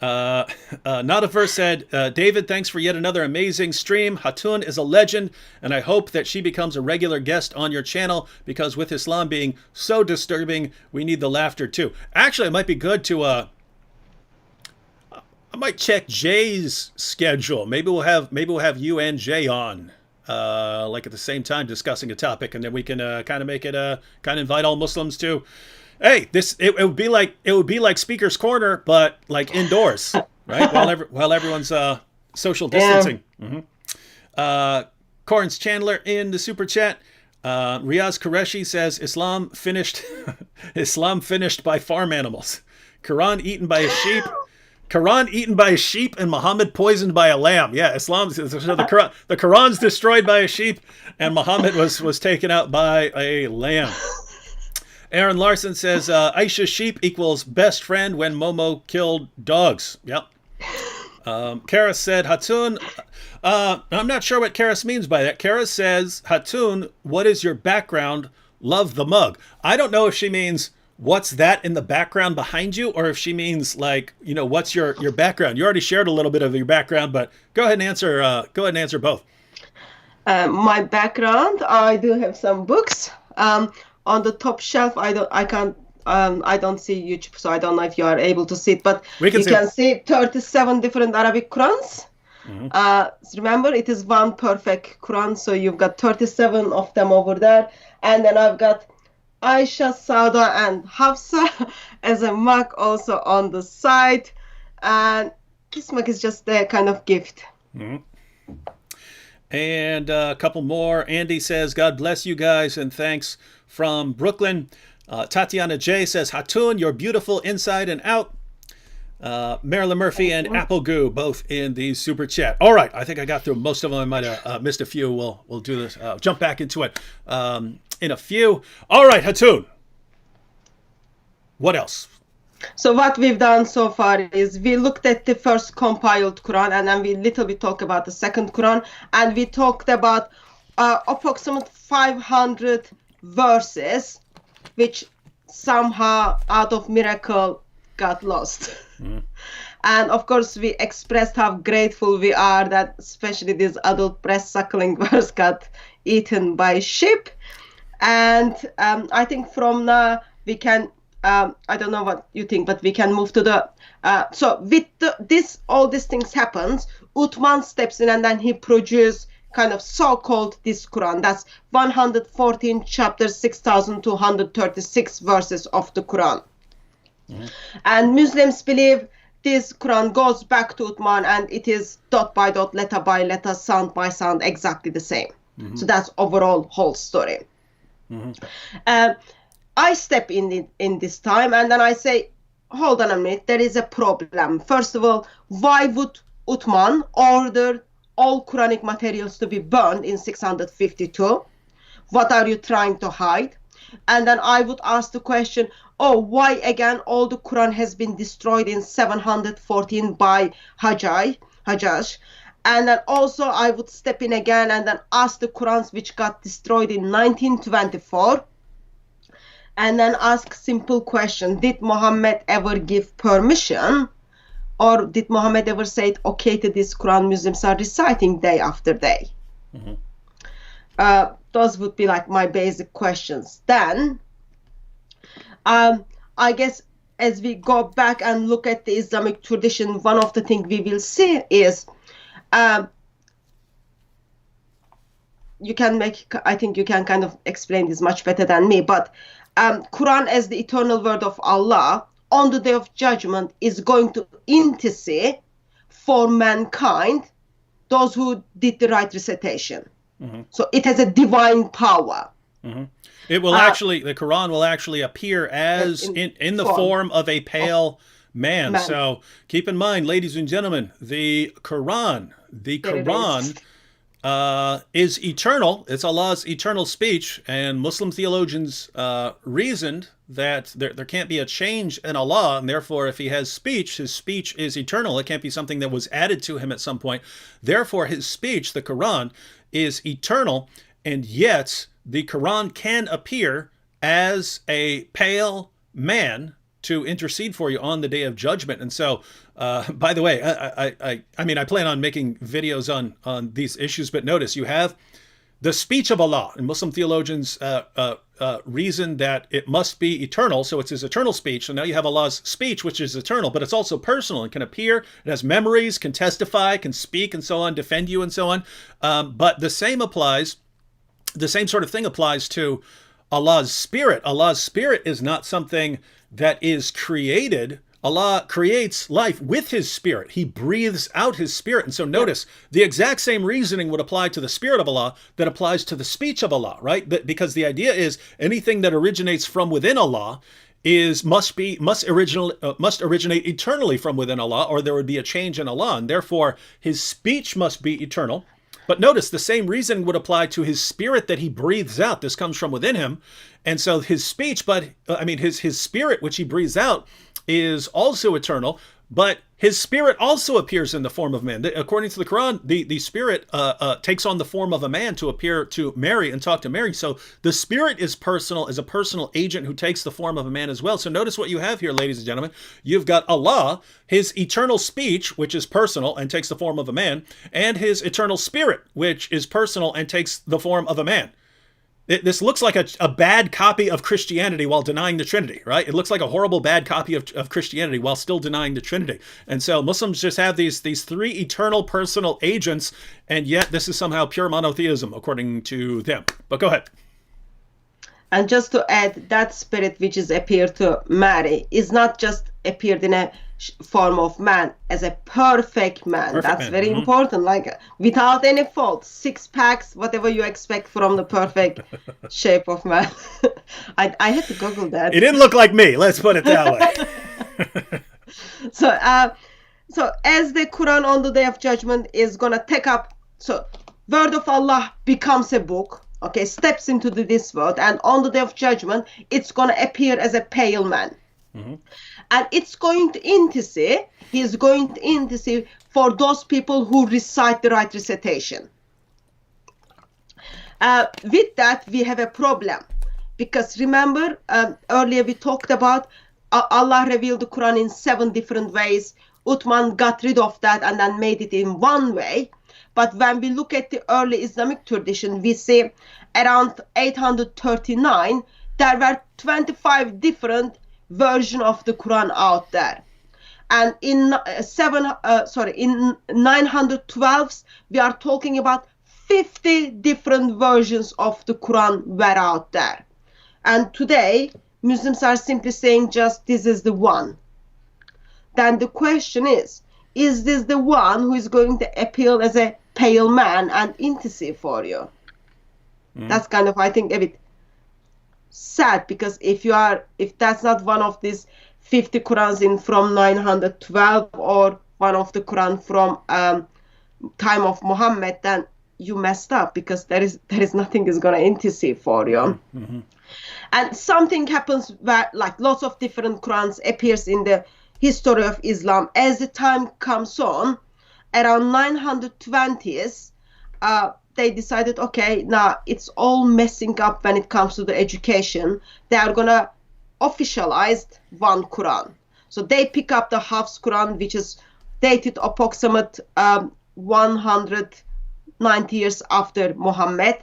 Not a verse said, David, thanks for yet another amazing stream. Hatun is a legend, and I hope that she becomes a regular guest on your channel, because with Islam being so disturbing, we need the laughter too. Actually, it might be good to I might check Jay's schedule. Maybe we'll have you and Jay on like at the same time discussing a topic, and then we can kind of make it kind of invite all Muslims to. Hey, it would be like Speaker's Corner, but like indoors, right? While everyone's social distancing. Yeah. Corns Chandler in the super chat. Riaz Qureshi says Islam finished by farm animals. Quran eaten by a sheep. And Muhammad poisoned by a lamb. Yeah, the Quran's destroyed by a sheep, and Muhammad was taken out by a lamb. Aaron Larson says, Aisha's sheep equals best friend when Momo killed dogs. Yep. Karis said, Hatun, I'm not sure what Karis means by that. Karis says, Hatun, what is your background? Love the mug. I don't know if she means what's that in the background behind you, or if she means like, you know, what's your background? You already shared a little bit of your background, but go ahead and answer both. My background, I do have some books. On the top shelf, I don't see YouTube, so I don't know if you are able to see it, but you can see 37 different Arabic Qurans. Mm-hmm. Remember, it is one perfect Quran, so you've got 37 of them over there, and then I've got Aisha, Sauda, and Hafsa as a mug also on the side, and this mug is just a kind of gift. Mm-hmm. And a couple more. Andy says, God bless you guys, and thanks from Brooklyn. Tatiana J says, Hatun, you're beautiful inside and out. Marilyn Murphy and Apple Goo, both in the super chat. All right, I think I got through most of them. I might have missed a few. We'll do this. Jump back into it in a few. All right, Hatun. What else? So what we've done so far is we looked at the first compiled Quran, and then we little bit talk about the second Quran, and we talked about approximate 500 verses, which somehow out of miracle got lost. Mm. And of course, we expressed how grateful we are that especially this adult breast suckling verse got eaten by sheep. And I think from now we can I don't know what you think, but we can move to the. So with all these things happens, Uthman steps in and then he produces kind of so-called this Quran. That's 114 chapters, 6,236 verses of the Quran. Mm-hmm. And Muslims believe this Quran goes back to Uthman and it is dot by dot, letter by letter, sound by sound, exactly the same. Mm-hmm. So that's overall whole story. Mm-hmm. I step in this time and then I say, hold on a minute, there is a problem. First of all, why would Uthman order all Quranic materials to be burned in 652? What are you trying to hide? And then I would ask the question, why again all the Quran has been destroyed in 714 by Hajjaj? And then also I would step in again and then ask the Qurans which got destroyed in 1924. And then ask simple question, did Muhammad ever give permission? Or did Muhammad ever say, okay, to this Quran Muslims are reciting day after day? Mm-hmm. Those would be like my basic questions. Then, I guess as we go back and look at the Islamic tradition, one of the things we will see is, I think you can kind of explain this much better than me, but Quran as the eternal word of Allah on the day of judgment is going to intercede for mankind, those who did the right recitation. Mm-hmm. So it has a divine power. Mm-hmm. It will the Quran will actually appear as in the form of a pale man. So keep in mind, ladies and gentlemen, the Quran is eternal. It's Allah's eternal speech, and Muslim theologians reasoned that there can't be a change in Allah, and therefore if he has speech, his speech is eternal. It can't be something that was added to him at some point. Therefore his speech, the Quran, is eternal, and yet the Quran can appear as a pale man to intercede for you on the day of judgment. And so, by the way, I mean, I plan on making videos on these issues, but notice you have the speech of Allah, and Muslim theologians reason that it must be eternal, so it's his eternal speech. So now you have Allah's speech, which is eternal, but it's also personal. It can appear, it has memories, can testify, can speak, and so on, defend you, and so on. But the same sort of thing applies to Allah's spirit. Allah's spirit is not something that is created. Allah creates life with his spirit. He breathes out his spirit. And so notice, the exact same reasoning would apply to the spirit of Allah that applies to the speech of Allah, right? Because the idea is anything that originates from within Allah must originate eternally from within Allah, or there would be a change in Allah. And therefore, his speech must be eternal. But notice the same reasoning would apply to his spirit that he breathes out. This comes from within him. And so his speech, his spirit, which he breathes out, is also eternal, but his spirit also appears in the form of man. According to the Quran, the spirit takes on the form of a man to appear to Mary and talk to Mary. So the spirit is personal, is a personal agent who takes the form of a man as well. So notice what you have here, ladies and gentlemen. You've got Allah, his eternal speech, which is personal and takes the form of a man, and his eternal spirit, which is personal and takes the form of a man. This looks like a bad copy of Christianity while denying the Trinity, right? It looks like a horrible bad copy of Christianity while still denying the Trinity. And so Muslims just have these three eternal personal agents, and yet this is somehow pure monotheism according to them. But go ahead. And just to add, that spirit which is appeared to Mary is not just appeared in a form of man, as a perfect man. That's very important, like without any fault, six packs, whatever you expect from the perfect shape of man. I had to Google that. It didn't look like me, let's put it that way. So as the Quran on the day of judgment is gonna take up, so word of Allah becomes a book, okay, steps into this world, and on the day of judgment it's gonna appear as a pale man. Mm-hmm. And it's going to intercede. He's going to intercede for those people who recite the right recitation. With that, we have a problem. Because remember, earlier we talked about Allah revealed the Quran in 7 different ways. Uthman got rid of that and then made it in one way. But when we look at the early Islamic tradition, we see around 839, there were 25 different version of the Quran out there. And in 912s, we are talking about 50 different versions of the Quran were out there. And today, Muslims are simply saying just this is the one. Then the question is this the one who is going to appeal as a pale man and intercede for you? That's kind of, I think, a bit sad, because if that's not one of these 50 Qurans from 912 or one of the Quran from time of Muhammad, then you messed up, because there is nothing is going to intercede for you. Mm-hmm. And something happens where like lots of different Qurans appears in the history of Islam. As the time comes on, around 920s, they decided, okay, now it's all messing up when it comes to the education. They are going to officialize one Quran. So they pick up the Hafs Quran, which is dated approximate 190 years after Muhammad.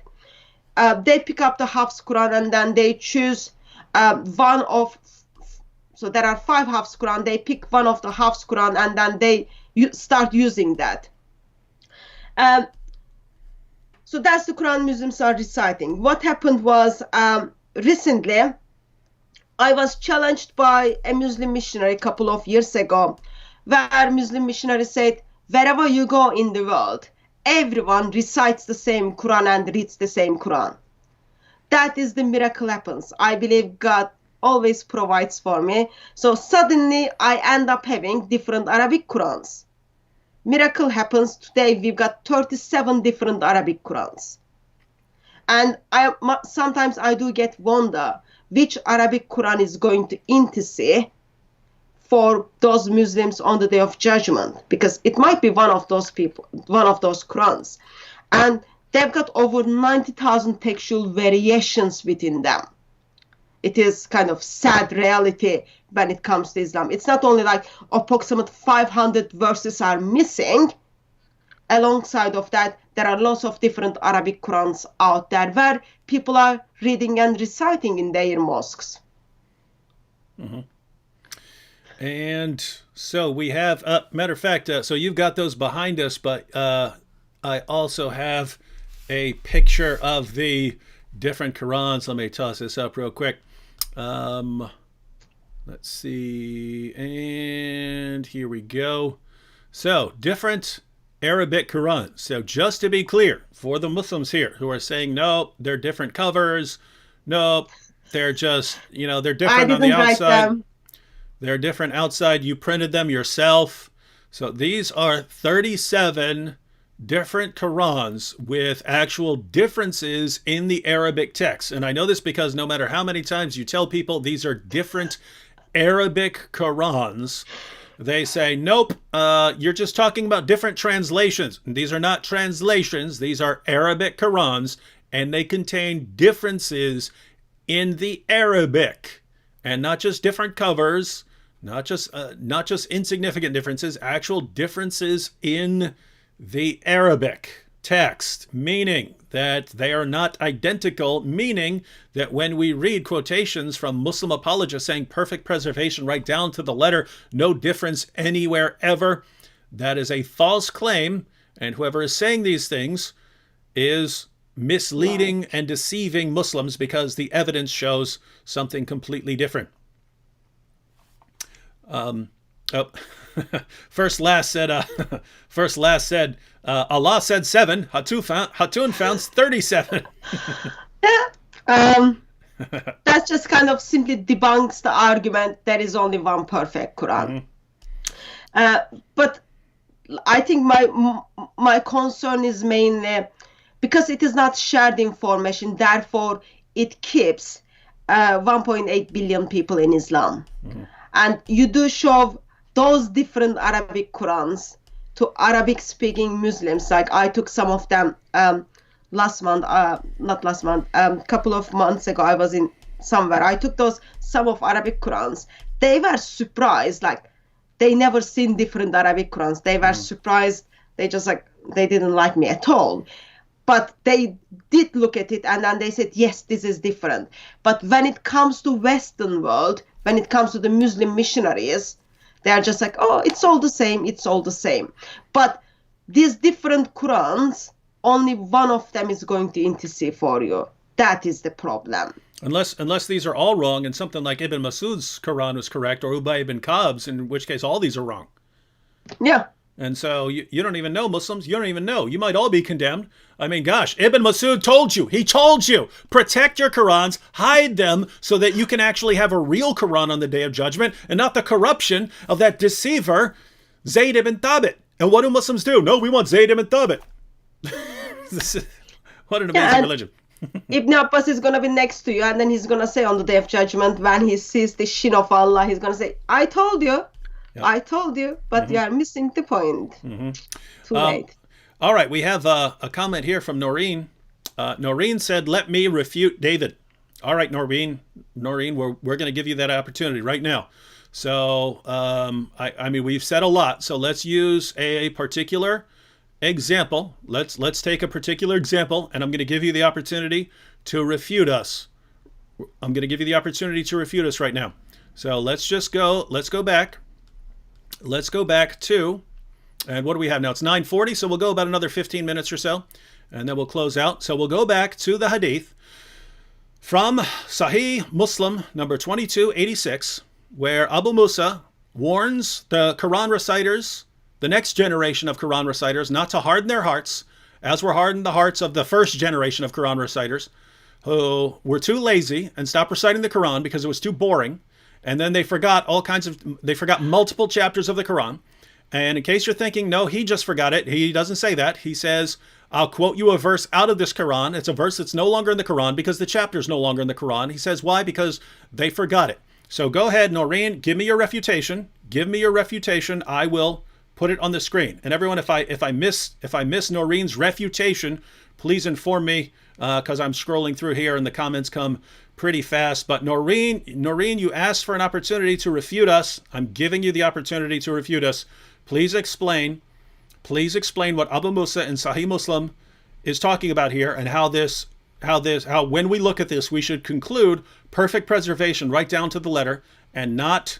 They pick up the Hafs Quran, and then they choose one of, so there are 5 Hafs Quran, they pick one of the Hafs Quran, and then they start using that. So that's the Quran Muslims are reciting. What happened was, recently, I was challenged by a Muslim missionary a couple of years ago, where Muslim missionary said, wherever you go in the world, everyone recites the same Quran and reads the same Quran. That is the miracle happens. I believe God always provides for me. So suddenly I end up having different Arabic Qurans. Miracle happens. Today we've got 37 different Arabic Qurans. And sometimes I do get wonder which Arabic Quran is going to intercede for those Muslims on the Day of Judgment, because it might be one of those people, one of those Qurans. And they've got over 90,000 textual variations within them. It is kind of sad reality when it comes to Islam. It's not only like approximate 500 verses are missing. Alongside of that, there are lots of different Arabic Qurans out there where people are reading and reciting in their mosques. Mm-hmm. And so we have, matter of fact, so you've got those behind us, but I also have a picture of the different Qurans. Let me toss this up real quick. Let's see. And here we go. So different Arabic Qurans. So just to be clear, for the Muslims here who are saying, no, they're different covers. No, they're just, they're different on the outside. They're different outside. You printed them yourself. So these are 37 different Qurans with actual differences in the Arabic text. And I know this because no matter how many times you tell people these are different Arabic Qurans, they say, nope, you're just talking about different translations. These are not translations. These are Arabic Qurans, and they contain differences in the Arabic, and not just different covers, not just insignificant differences, actual differences in the Arabic text, meaning that they are not identical, meaning that when we read quotations from Muslim apologists saying perfect preservation right down to the letter, no difference anywhere ever, that is a false claim, and whoever is saying these things is misleading and deceiving Muslims, because the evidence shows something completely different. First last said Allah said 7. Hatun found 37. That just kind of simply debunks the argument there is only one perfect Quran. Mm-hmm. But I think my concern is mainly because it is not shared information, therefore it keeps 1.8 billion people in Islam. Mm-hmm. And you do show those different Arabic Qurans to Arabic-speaking Muslims. Like I took some of them couple of months ago. I was in somewhere. I took some of Arabic Qurans. They were surprised, like they never seen different Arabic Qurans. They were surprised. They just they didn't like me at all. But they did look at it and then they said, yes, this is different. But when it comes to Western world, when it comes to the Muslim missionaries, they are just like, oh, it's all the same, it's all the same. But these different Qurans, only one of them is going to intercede for you. That is the problem. Unless these are all wrong and something like Ibn Masud's Quran was correct, or Ubay ibn Ka'b's, in which case all these are wrong. Yeah. And so you don't even know, Muslims. You don't even know. You might all be condemned. I mean, gosh, Ibn Masud told you. He told you. Protect your Qurans. Hide them so that you can actually have a real Quran on the Day of Judgment and not the corruption of that deceiver, Zayd ibn Thabit. And what do Muslims do? No, we want Zayd ibn Thabit. What an amazing religion. Ibn Abbas is going to be next to you, and then he's going to say on the Day of Judgment, when he sees the shin of Allah, he's going to say, I told you. Yep. I told you, but you are missing the point. Too late. All right, we have a comment here from Noreen. Noreen said, let me refute David. All right, Noreen, we're going to give you that opportunity right now. So, I mean, we've said a lot, so let's use a particular example. Let's take a particular example, and I'm going to give you the opportunity to refute us. I'm going to give you the opportunity to refute us right now. So let's go back. Let's go back to, and what do we have now? It's 9:40, so we'll go about another 15 minutes or so, and then we'll close out. So we'll go back to the hadith from Sahih Muslim number 2286, where Abu Musa warns the Quran reciters, the next generation of Quran reciters, not to harden their hearts, as were hardened the hearts of the first generation of Quran reciters, who were too lazy and stopped reciting the Quran because it was too boring. And then they forgot multiple chapters of the Quran. And in case you're thinking, no, he just forgot it. He doesn't say that. He says, I'll quote you a verse out of this Quran. It's a verse that's no longer in the Quran because the chapter is no longer in the Quran. He says, why? Because they forgot it. So go ahead, Noreen, give me your refutation. Give me your refutation. I will put it on the screen. And everyone, if I miss Noreen's refutation, please inform me, because I'm scrolling through here and the comments come pretty fast. But Noreen, you asked for an opportunity to refute us. I'm giving you the opportunity to refute us. Please explain what Abu Musa in Sahih Muslim is talking about here, and how when we look at this, we should conclude perfect preservation right down to the letter, and not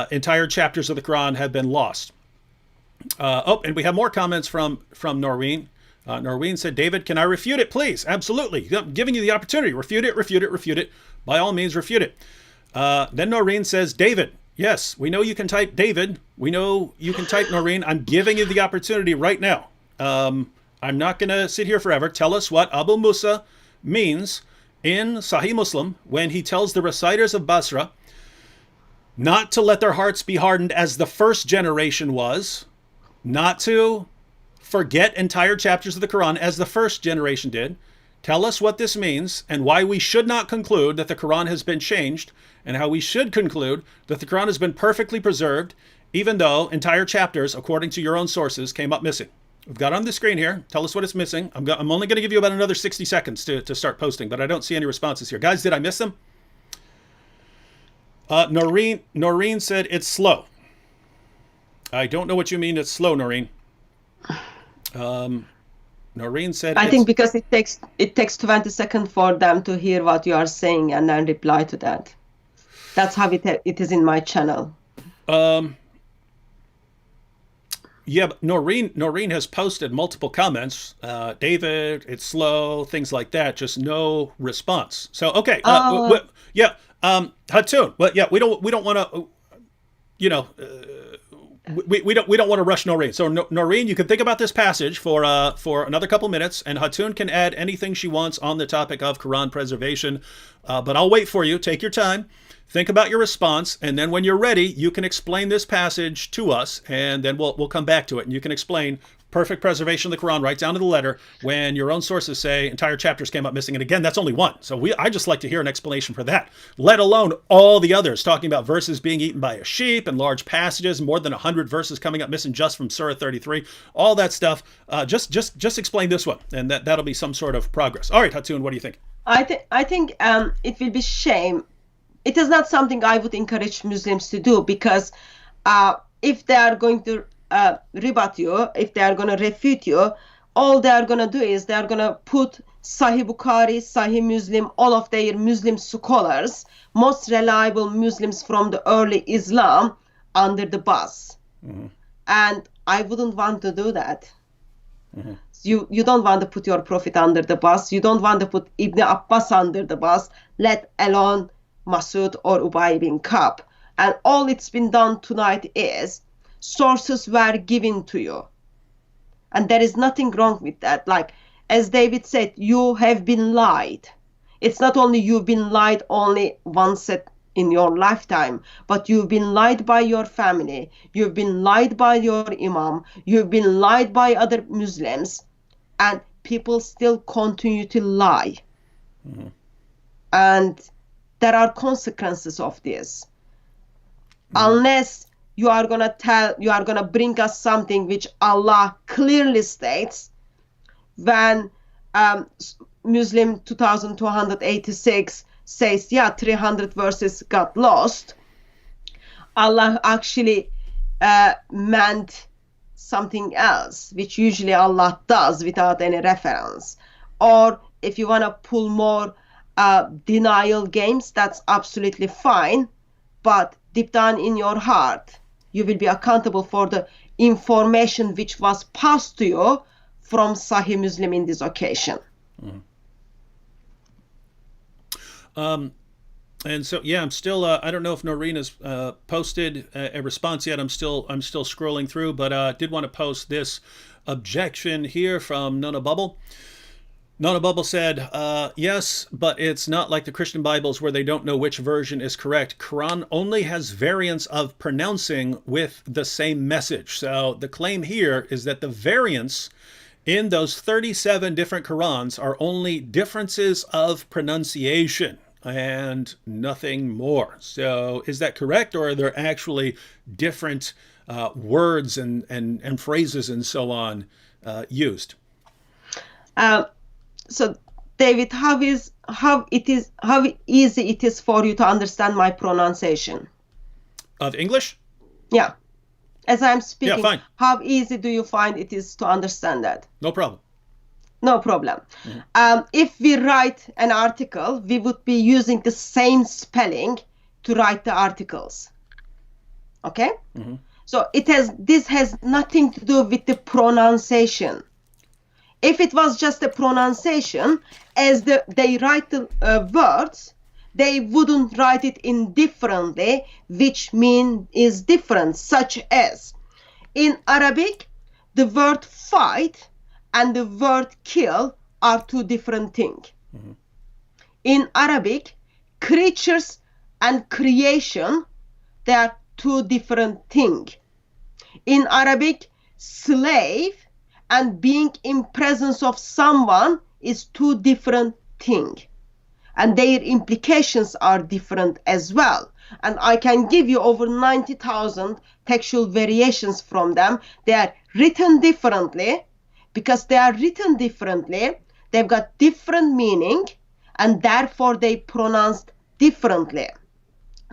entire chapters of the Quran have been lost. And we have more comments from Noreen. Noreen said, David, can I refute it, please? Absolutely. I'm giving you the opportunity. Refute it. By all means, refute it. Then Noreen says, David, yes, we know you can type David. We know you can type Noreen. I'm giving you the opportunity right now. I'm not going to sit here forever. Tell us what Abu Musa means in Sahih Muslim when he tells the reciters of Basra not to let their hearts be hardened as the first generation was, not to forget entire chapters of the Quran as the first generation did. Tell us what this means and why we should not conclude that the Quran has been changed, and how we should conclude that the Quran has been perfectly preserved, even though entire chapters, according to your own sources, came up missing. We've got it on the screen here. Tell us what it's missing. I'm only going to give you about another 60 seconds to start posting, but I don't see any responses here. Guys, did I miss them? Noreen said it's slow. I don't know what you mean it's slow, Noreen. Noreen said, I think because it takes 20 seconds for them to hear what you are saying and then reply to that. That's how it is in my channel. Yeah, but Noreen has posted multiple comments. David, it's slow, things like that. Just no response. So okay, Hatun. Well, yeah, we don't want to, we don't want to rush Noreen. So Noreen, you can think about this passage for another couple minutes, and Hatun can add anything she wants on the topic of Quran preservation. But I'll wait for you. Take your time. Think about your response, and then when you're ready, you can explain this passage to us, and then we'll come back to it, and you can explain perfect preservation of the Quran right down to the letter when your own sources say entire chapters came up missing. And again, that's only one. So I just like to hear an explanation for that, let alone all the others, talking about verses being eaten by a sheep and large passages, more than 100 verses coming up missing just from Surah 33, all that stuff. Just explain this one, and that'll be some sort of progress. All right, Hatun, what do you think? I think it will be shame. It is not something I would encourage Muslims to do, because if they are going to rebut you, if they are going to refute you, all they are going to do is they are going to put Sahih Bukhari, Sahih Muslim, all of their Muslim scholars, most reliable Muslims from the early Islam, under the bus. And I wouldn't want to do that. You don't want to put your Prophet under the bus. You don't want to put Ibn Abbas under the bus, let alone Masud or Ubay bin Ka'b. And all it's been done tonight is sources were given to you. And there is nothing wrong with that. Like, as David said, you have been lied. It's not only you've been lied only once in your lifetime, but you've been lied by your family. You've been lied by your imam. You've been lied by other Muslims. And people still continue to lie. And there are consequences of this. Unless you are going to bring us something which Allah clearly states, when Muslim 2286 says, 300 verses got lost, Allah actually meant something else, which usually Allah does without any reference. Or if you want to pull more denial games, that's absolutely fine. But deep down in your heart, you will be accountable for the information which was passed to you from Sahih Muslim in this occasion. And so, I'm still, I don't know if Noreen has posted a response yet. I'm still scrolling through, but did want to post this objection here from Nona Bubble. Nona Bubble said, yes, but it's not like the Christian Bibles where they don't know which version is correct. Quran only has variants of pronouncing with the same message. So the claim here is that the variants in those 37 different Qurans are only differences of pronunciation and nothing more. So is that correct, or are there actually different words and phrases and so on used? So David, how easy it is for you to understand my pronunciation of English? Yeah. As I'm speaking, fine. How easy do you find it is to understand that? No problem. No problem. If we write an article, we would be using the same spelling to write the articles. Okay? So this has nothing to do with the pronunciation. If it was just a pronunciation, as they write the words, they wouldn't write it indifferently, which mean is different, such as in Arabic, the word fight and the word kill are two different things. In Arabic, creatures and creation, they are two different things. In Arabic, slave and being in presence of someone is two different things. And their implications are different as well. And I can give you over 90,000 textual variations from them. They are written differently. Because they are written differently, they've got different meaning, and therefore they pronounced differently.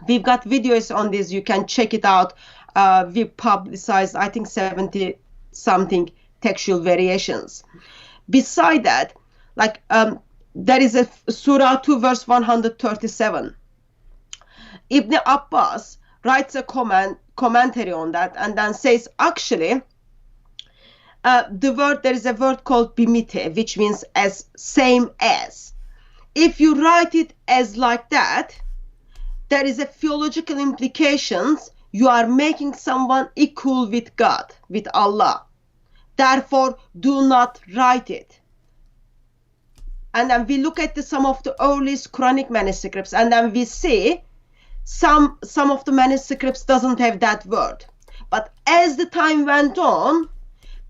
We've got videos on this. You can check it out. We publicized, I think, 70-something textual variations. Beside that, there is a Surah 2 verse 137. Ibn Abbas writes a commentary on that and then says, actually, there is a word called bimite, which means as same as. If you write it as like that, there is a theological implications. You are making someone equal with God, with Allah. Therefore, do not write it. And then we look at some of the earliest Quranic manuscripts, and then we see some of the manuscripts doesn't have that word. But as the time went on,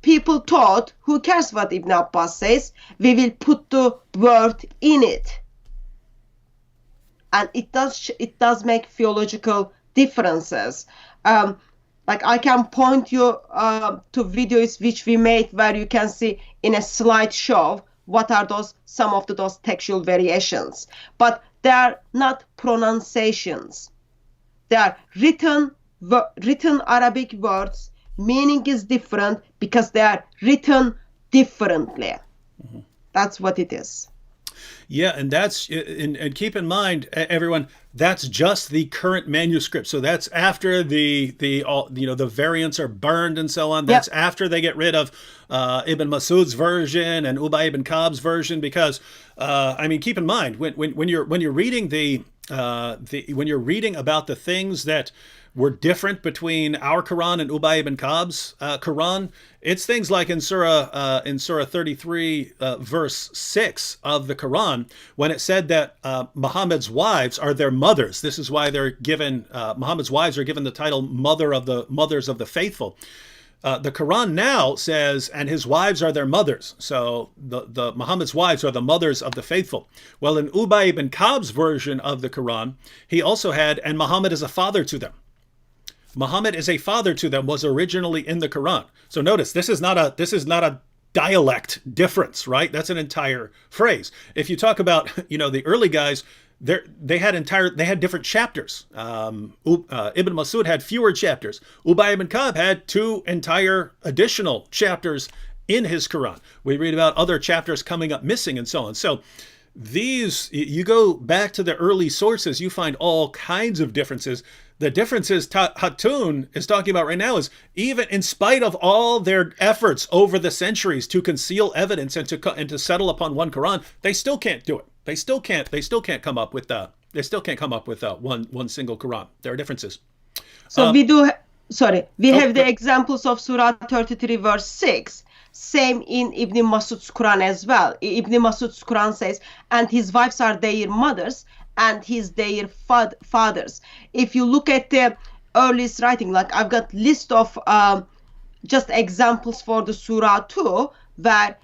people thought, who cares what Ibn Abbas says? We will put the word in it. And it does make theological differences. I can point you to videos which we made where you can see in a slideshow what are some of those textual variations. But they are not pronunciations. They are written Arabic words. Meaning is different because they are written differently. That's what it is. Yeah, and that's and keep in mind, everyone, that's just the current manuscript. So that's after the all, the variants are burned and so on. That's after they get rid of Ibn Masud's version and Ubay ibn Ka'b's version, because I mean, keep in mind when you're reading when you're reading about the things that were different between our Quran and Ubay ibn Ka'b's Quran, it's things like in Surah 33, verse 6 of the Quran, when it said that Muhammad's wives are their mothers. This is why they're given Muhammad's wives are given the title mothers of the faithful. The Quran now says, and his wives are their mothers. So the Muhammad's wives are the mothers of the faithful. Well, in Ubay ibn Ka'b's version of the Quran, he also had, and Muhammad is a father to them. Muhammad is a father to them was originally in the Quran. So notice, this is not a dialect difference, right? That's an entire phrase. If you talk about, the early guys, they had different chapters. Ibn Masud had fewer chapters. Ubay ibn Ka'b had 2 entire additional chapters in his Quran. We read about other chapters coming up missing and so on. So you go back to the early sources, you find all kinds of differences. The differences Hatun is talking about right now is, even in spite of all their efforts over the centuries to conceal evidence and to settle upon one Quran, they still can't do it. They still can't come up with one single Quran. There are differences. So we have the examples of Surah 33 verse 6. Same in Ibn Masud's Quran as well. Ibn Masud's Quran says, and his wives are their mothers, and he's their fathers. If you look at the earliest writing, like I've got list of just examples for the Surah 2, where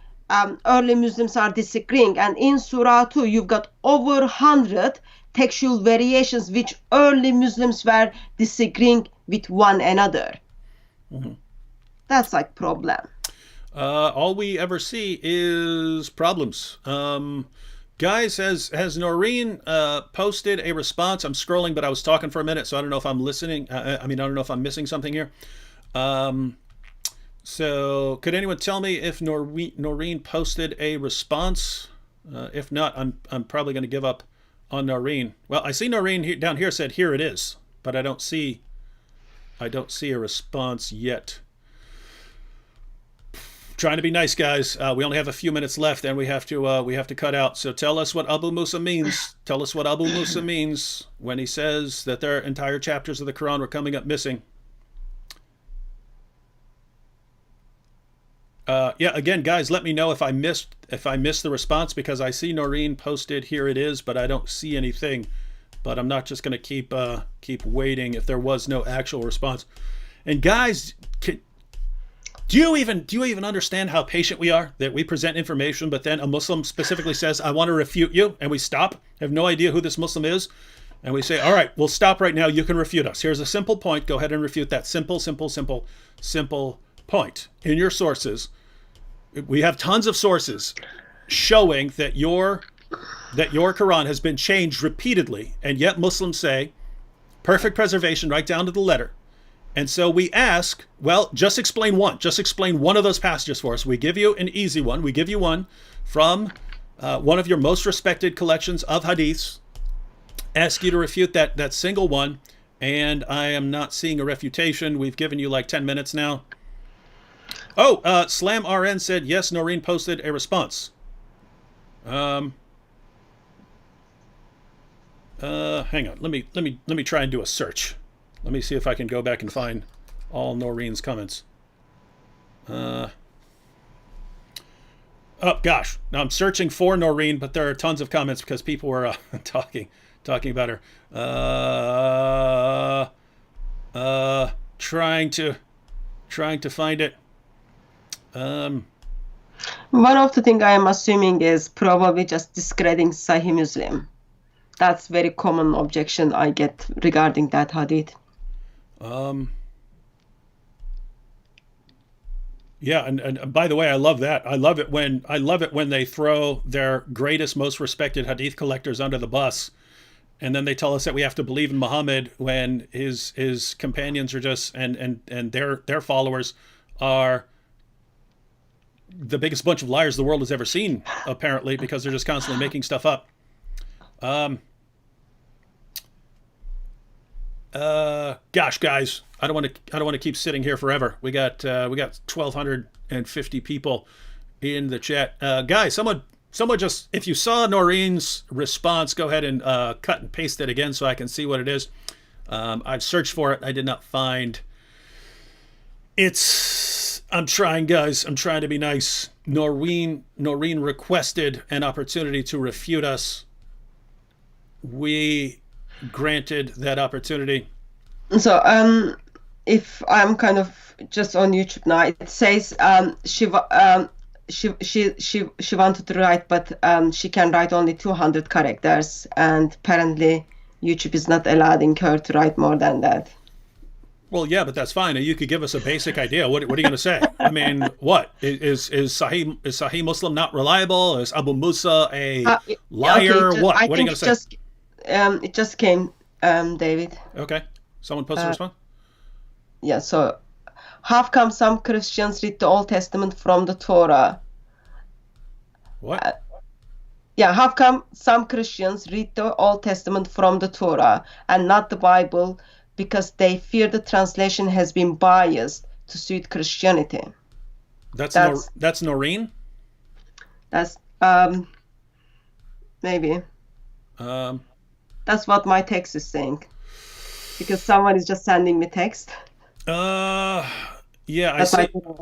early Muslims are disagreeing, and in Surah 2 you've got over 100 textual variations which early Muslims were disagreeing with one another. That's like problem. All we ever see is problems. Guys, has Noreen posted a response? I'm scrolling, but I was talking for a minute, so I don't know if I'm listening. I don't know if I'm missing something here. So could anyone tell me if Noreen posted a response? If not, I'm probably going to give up on Noreen. Well, I see Noreen down here said, here it is, but I don't see a response yet. Trying to be nice, guys. We only have a few minutes left, and we have to cut out. So tell us what Abu Musa means. Tell us what Abu Musa means when he says that their entire chapters of the Quran were coming up missing. Again, guys, let me know if I missed the response, because I see Noreen posted, here it is, but I don't see anything. But I'm not just going to keep waiting if there was no actual response. And guys, do you even understand how patient we are? That we present information, but then a Muslim specifically says, I want to refute you, and we stop, have no idea who this Muslim is, and we say, all right, we'll stop right now, you can refute us. Here's a simple point, go ahead and refute that simple point. In your sources, we have tons of sources showing that your Quran has been changed repeatedly, and yet Muslims say, perfect preservation right down to the letter. And so we ask, well, just explain one of those passages for us. We give you an easy one. We give you one from one of your most respected collections of hadiths. Ask you to refute that single one. And I am not seeing a refutation. We've given you like 10 minutes now. Oh, Slam RN said, yes, Noreen posted a response. Hang on. Let me try and do a search. Let me see if I can go back and find all Noreen's comments. Oh, gosh. Now I'm searching for Noreen, but there are tons of comments because people were talking about her. Trying to find it. One of the things I am assuming is probably just discrediting Sahih Muslim. That's very common objection I get regarding that hadith. Yeah, and by the way, I love that. I love it when they throw their greatest, most respected hadith collectors under the bus, and then they tell us that we have to believe in Muhammad when his companions are just and their followers are the biggest bunch of liars the world has ever seen, apparently, because they're just constantly making stuff up. Gosh, guys, I don't want to keep sitting here forever. We got 1,250 people in the chat. Guys, someone just, if you saw Noreen's response, go ahead and cut and paste it again so I can see what it is. I've searched for it. I did not find. I'm trying, guys. I'm trying to be nice. Noreen requested an opportunity to refute us. We granted that opportunity. So, if I'm kind of just on YouTube now, it says she wanted to write, but she can write only 200 characters, and apparently YouTube is not allowing her to write more than that. Well, yeah, but that's fine. You could give us a basic idea. What are you going to say? I mean, what is Sahih Muslim not reliable? Is Abu Musa a liar? Okay, what are you going to say? It just came, David. Okay. Someone posted a response? Yeah, so how come some Christians read the Old Testament from the Torah? What? How come some Christians read the Old Testament from the Torah and not the Bible because they fear the translation has been biased to suit Christianity? That's Noreen? That's maybe. That's what my text is saying. Because someone is just sending me text. Yeah,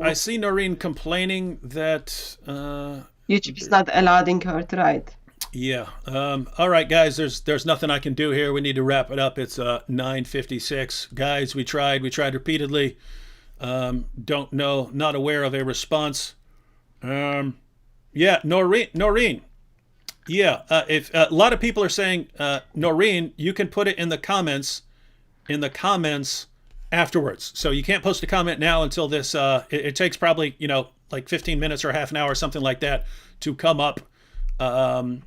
I see Noreen complaining that YouTube is not allowing her to write. Yeah. All right, guys. There's nothing I can do here. We need to wrap it up. It's 9:56, guys. We tried repeatedly. Don't know. Not aware of a response. Yeah, Noreen. Yeah. If a lot of people are saying Noreen, you can put it in the comments. Afterwards. So you can't post a comment now until this. It takes probably like 15 minutes or half an hour, something like that, to come up. To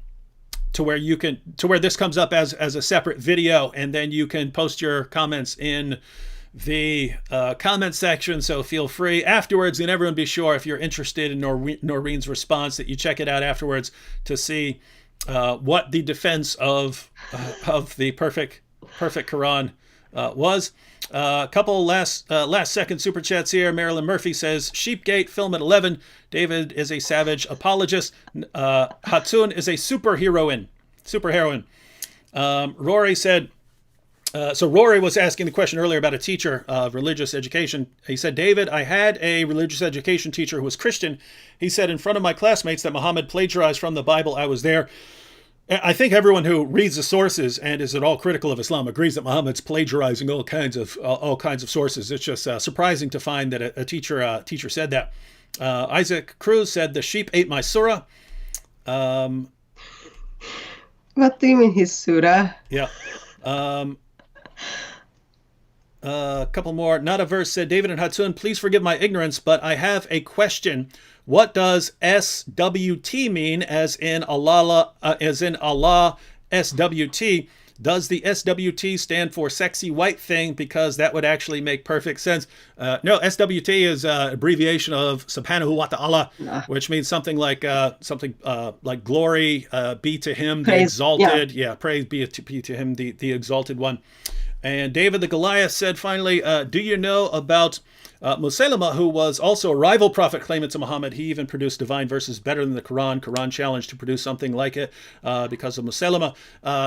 where this comes up as a separate video, and then you can post your comments in the comment section. So feel free afterwards, and everyone be sure, if you're interested in Noreen's response, that you check it out afterwards to see what the defense of the perfect Quran was. A couple last second super chats here. Marilyn Murphy says, Sheepgate, film at 11. David is a savage apologist. Hatun is a superheroine. Rory said, so Rory was asking the question earlier about a teacher of religious education. He said, David, I had a religious education teacher who was Christian. He said in front of my classmates that Muhammad plagiarized from the Bible. I was there. I think everyone who reads the sources and is at all critical of Islam agrees that Muhammad's plagiarizing all kinds of sources. It's just surprising to find that a teacher said that. Isaac Cruz said the sheep ate my surah. What do you mean his surah? Yeah. A couple more. Not a verse said, David and Hatun, please forgive my ignorance, but I have a question. What does SWT mean, as in Allah, SWT? Does the SWT stand for sexy white thing? Because that would actually make perfect sense. No, SWT is an abbreviation of Subhanahu wa Ta'ala, which means something like glory be to him, the exalted. Yeah, praise be to him, the exalted one. And David the Goliath said finally, do you know about Musaylama, who was also a rival prophet claimant to Muhammad? He even produced divine verses better than the Quran. Quran challenged to produce something like it because of Musaylama.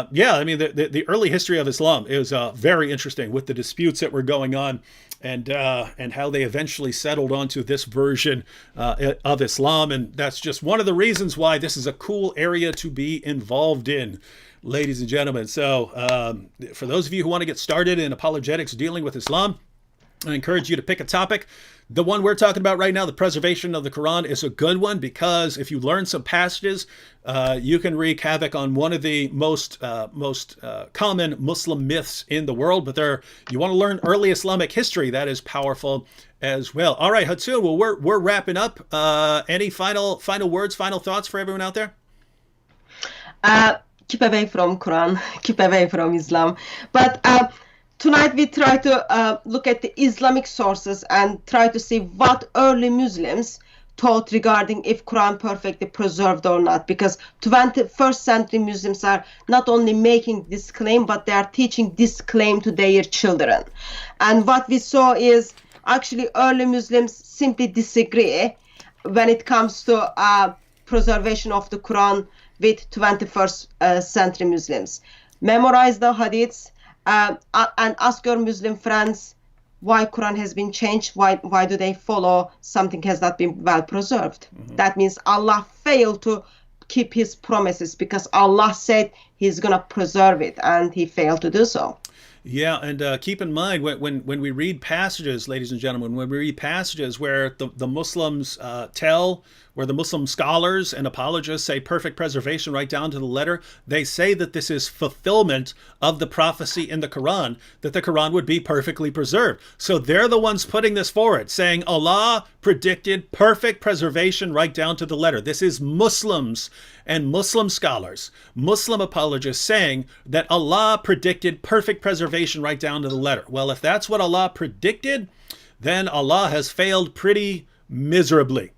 Yeah, I mean, the early history of Islam is very interesting, with the disputes that were going on and how they eventually settled onto this version of Islam. And that's just one of the reasons why this is a cool area to be involved in, ladies and gentlemen. So for those of you who want to get started in apologetics dealing with Islam, I encourage you to pick a topic. The one we're talking about right now, the preservation of the Quran, is a good one, because if you learn some passages, you can wreak havoc on one of the most common Muslim myths in the world. But you want to learn early Islamic history, that is powerful as well. All right, Hatun, well, we're wrapping up. Any final words, final thoughts for everyone out there? Keep away from Quran, keep away from Islam. But tonight we try to look at the Islamic sources and try to see what early Muslims thought regarding if Quran perfectly preserved or not, because 21st century Muslims are not only making this claim, but they are teaching this claim to their children. And what we saw is actually early Muslims simply disagree when it comes to preservation of the Quran with 21st century Muslims. Memorize the hadiths and ask your Muslim friends why Quran has been changed, why do they follow something has not been well preserved. That means Allah failed to keep his promises, because Allah said he's going to preserve it and he failed to do so. Yeah, and keep in mind when we read passages, ladies and gentlemen, when we read passages where the Muslims where the Muslim scholars and apologists say perfect preservation right down to the letter, they say that this is fulfillment of the prophecy in the Quran, that the Quran would be perfectly preserved. So they're the ones putting this forward, saying Allah predicted perfect preservation right down to the letter. This is Muslims and Muslim scholars, Muslim apologists saying that Allah predicted perfect preservation right down to the letter. Well, if that's what Allah predicted, then Allah has failed pretty miserably,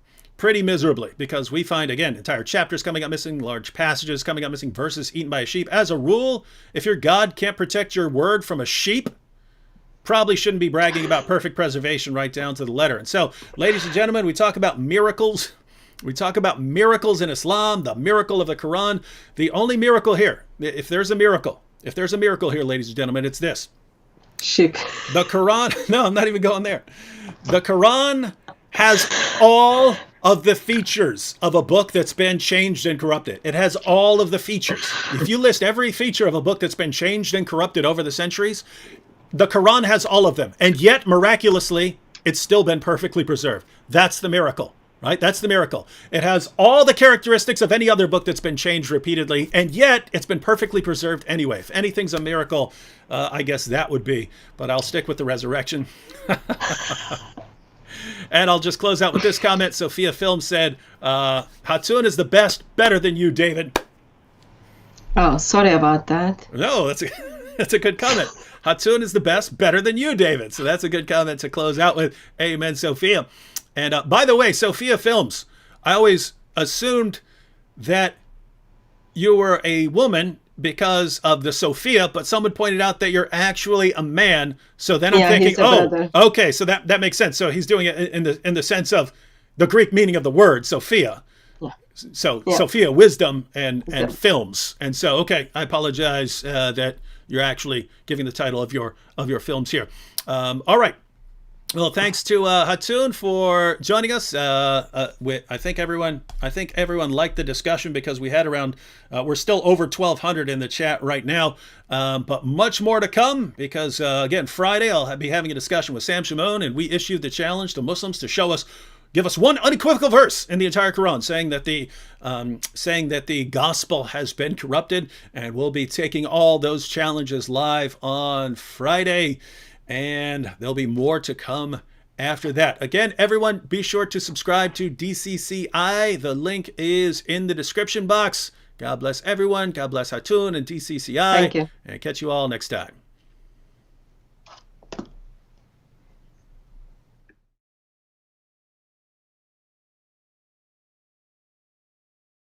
because we find, again, entire chapters coming up missing, large passages coming up missing, verses eaten by a sheep. As a rule, if your God can't protect your word from a sheep, probably shouldn't be bragging about perfect preservation right down to the letter. And so, ladies and gentlemen, we talk about miracles. We talk about miracles in Islam, the miracle of the Quran. The only miracle here, if there's a miracle here, ladies and gentlemen, it's this. Sheep. The Quran, no, I'm not even going there. The Quran has all of the features of a book that's been changed and corrupted. It has all of the features. If you list every feature of a book that's been changed and corrupted over the centuries, the Quran has all of them. And yet, miraculously, it's still been perfectly preserved. That's the miracle, right? That's the miracle. It has all the characteristics of any other book that's been changed repeatedly, and yet it's been perfectly preserved anyway. If anything's a miracle, I guess that would be. But I'll stick with the resurrection. And I'll just close out with this comment. Sophia Film said, Hatun is the best, better than you, David. Oh, sorry about that. No, that's a good comment. Hatun is the best, better than you, David. So that's a good comment to close out with. Amen, Sophia. And by the way, Sophia Films, I always assumed that you were a woman because of the Sophia, but someone pointed out that you're actually a man. So then I'm thinking, oh, okay, so that makes sense. So he's doing it in the sense of the Greek meaning of the word Sophia. Yeah. So yeah. Sophia, wisdom and films. And so, okay, I apologize that you're actually giving the title of your films here. All right. Well, thanks to Hatun for joining us. I think everyone liked the discussion, because we had around, we're still over 1,200 in the chat right now, but much more to come, because again, Friday I'll be having a discussion with Sam Shimon, and we issued the challenge to Muslims to give us one unequivocal verse in the entire Quran saying that the gospel has been corrupted, and we'll be taking all those challenges live on Friday. And there'll be more to come after that. Again, everyone, be sure to subscribe to DCCI. The link is in the description box. God bless everyone. God bless Hatun and DCCI. Thank you. And catch you all next time.